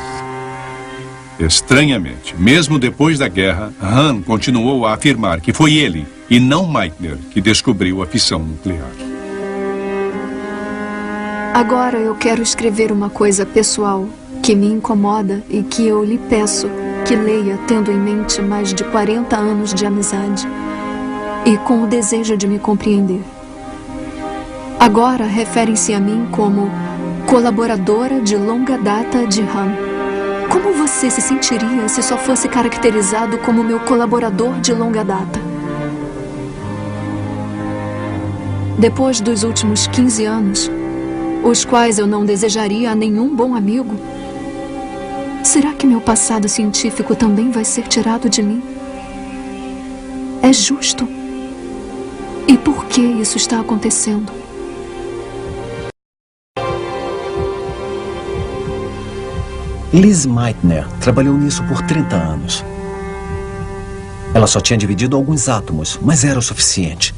Estranhamente, mesmo depois da guerra, Hahn continuou a afirmar que foi ele, e não Meitner, que descobriu a fissão nuclear. Agora eu quero escrever uma coisa pessoal que me incomoda e que eu lhe peço que leia tendo em mente mais de 40 anos de amizade e com o desejo de me compreender. Agora referem-se a mim como colaboradora de longa data de Hahn. Como você se sentiria se só fosse caracterizado como meu colaborador de longa data? Depois dos últimos 15 anos, os quais eu não desejaria a nenhum bom amigo, será que meu passado científico também vai ser tirado de mim? É justo? E por que isso está acontecendo? Liz Meitner trabalhou nisso por 30 anos. Ela só tinha dividido alguns átomos, mas era o suficiente.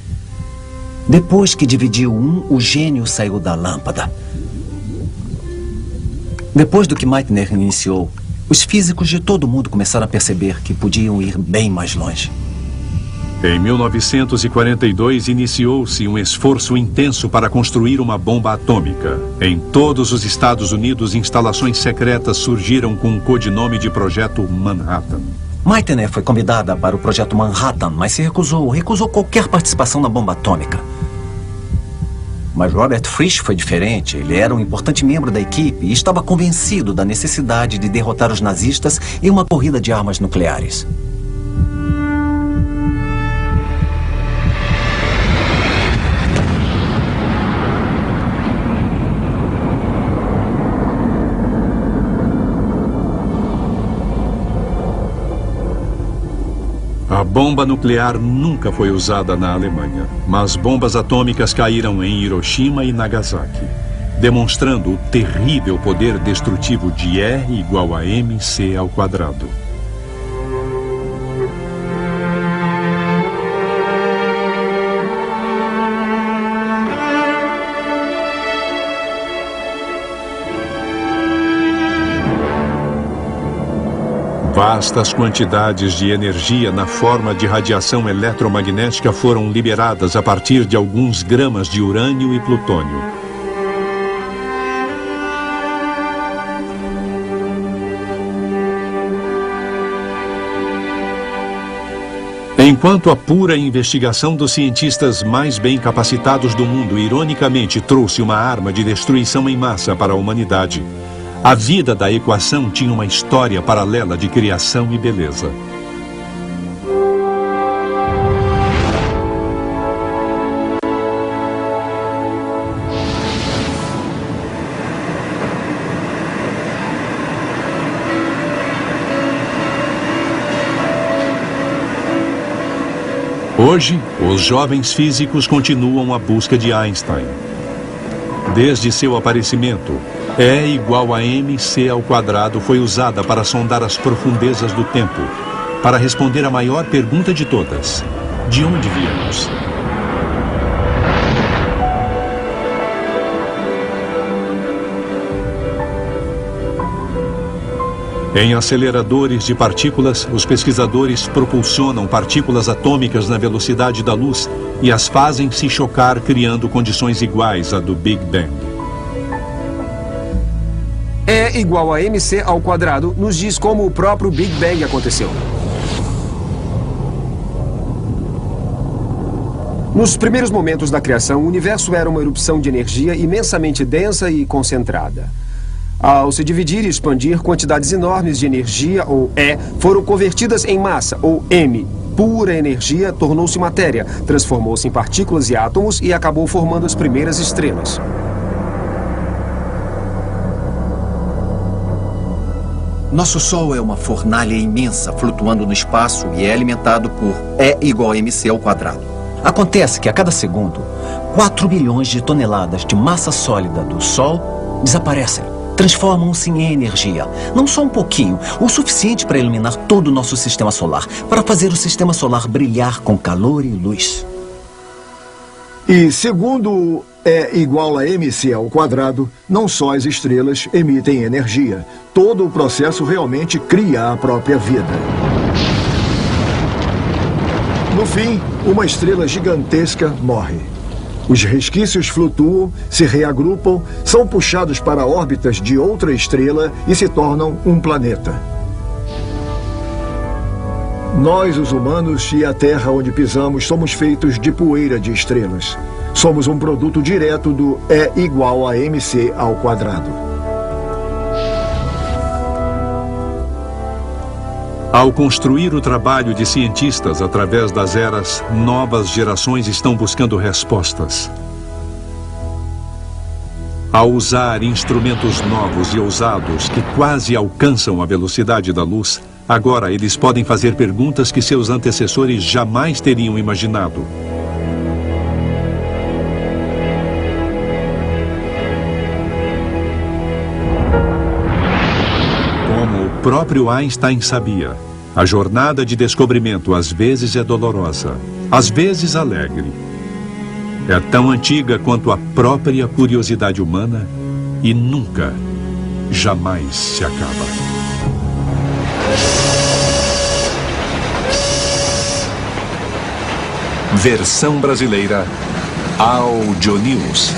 Depois que dividiu um, o gênio saiu da lâmpada. Depois do que Meitner iniciou, os físicos de todo o mundo começaram a perceber que podiam ir bem mais longe. Em 1942, iniciou-se um esforço intenso para construir uma bomba atômica. Em todos os Estados Unidos, instalações secretas surgiram com o codinome de Projeto Manhattan. Meitner foi convidada para o Projeto Manhattan, mas se recusou qualquer participação na bomba atômica. Mas Robert Frisch foi diferente. Ele era um importante membro da equipe e estava convencido da necessidade de derrotar os nazistas em uma corrida de armas nucleares. A bomba nuclear nunca foi usada na Alemanha, mas bombas atômicas caíram em Hiroshima e Nagasaki, demonstrando o terrível poder destrutivo de E igual a mc ao quadrado. Vastas quantidades de energia na forma de radiação eletromagnética foram liberadas a partir de alguns gramas de urânio e plutônio. Enquanto a pura investigação dos cientistas mais bem capacitados do mundo ironicamente trouxe uma arma de destruição em massa para a humanidade, a vida da equação tinha uma história paralela de criação e beleza. Hoje, os jovens físicos continuam a busca de Einstein. Desde seu aparecimento, E igual a mc ao quadrado foi usada para sondar as profundezas do tempo, para responder a maior pergunta de todas: de onde viemos? Em aceleradores de partículas, os pesquisadores propulsionam partículas atômicas na velocidade da luz e as fazem se chocar, criando condições iguais à do Big Bang. E igual a mc ao quadrado nos diz como o próprio Big Bang aconteceu. Nos primeiros momentos da criação, o universo era uma erupção de energia imensamente densa e concentrada. Ao se dividir e expandir, quantidades enormes de energia, ou E, foram convertidas em massa, ou M. Pura energia tornou-se matéria, transformou-se em partículas e átomos e acabou formando as primeiras estrelas. Nosso Sol é uma fornalha imensa flutuando no espaço e é alimentado por E igual a mc ao quadrado. Acontece que a cada segundo, 4 bilhões de toneladas de massa sólida do Sol desaparecem. transformam-se em energia. Não só um pouquinho, o suficiente para iluminar todo o nosso sistema solar, para fazer o sistema solar brilhar com calor e luz. E segundo E igual a mc ao quadrado, não só as estrelas emitem energia. Todo o processo realmente cria a própria vida. No fim, uma estrela gigantesca morre. Os resquícios flutuam, se reagrupam, são puxados para órbitas de outra estrela e se tornam um planeta. Nós, os humanos, e a Terra onde pisamos, somos feitos de poeira de estrelas. Somos um produto direto do E igual a mc ao quadrado. Ao construir o trabalho de cientistas através das eras, novas gerações estão buscando respostas. Ao usar instrumentos novos e ousados que quase alcançam a velocidade da luz, agora eles podem fazer perguntas que seus antecessores jamais teriam imaginado. Como o próprio Einstein sabia, a jornada de descobrimento às vezes é dolorosa, às vezes alegre. É tão antiga quanto a própria curiosidade humana e nunca, jamais se acaba. Versão brasileira, Audionews.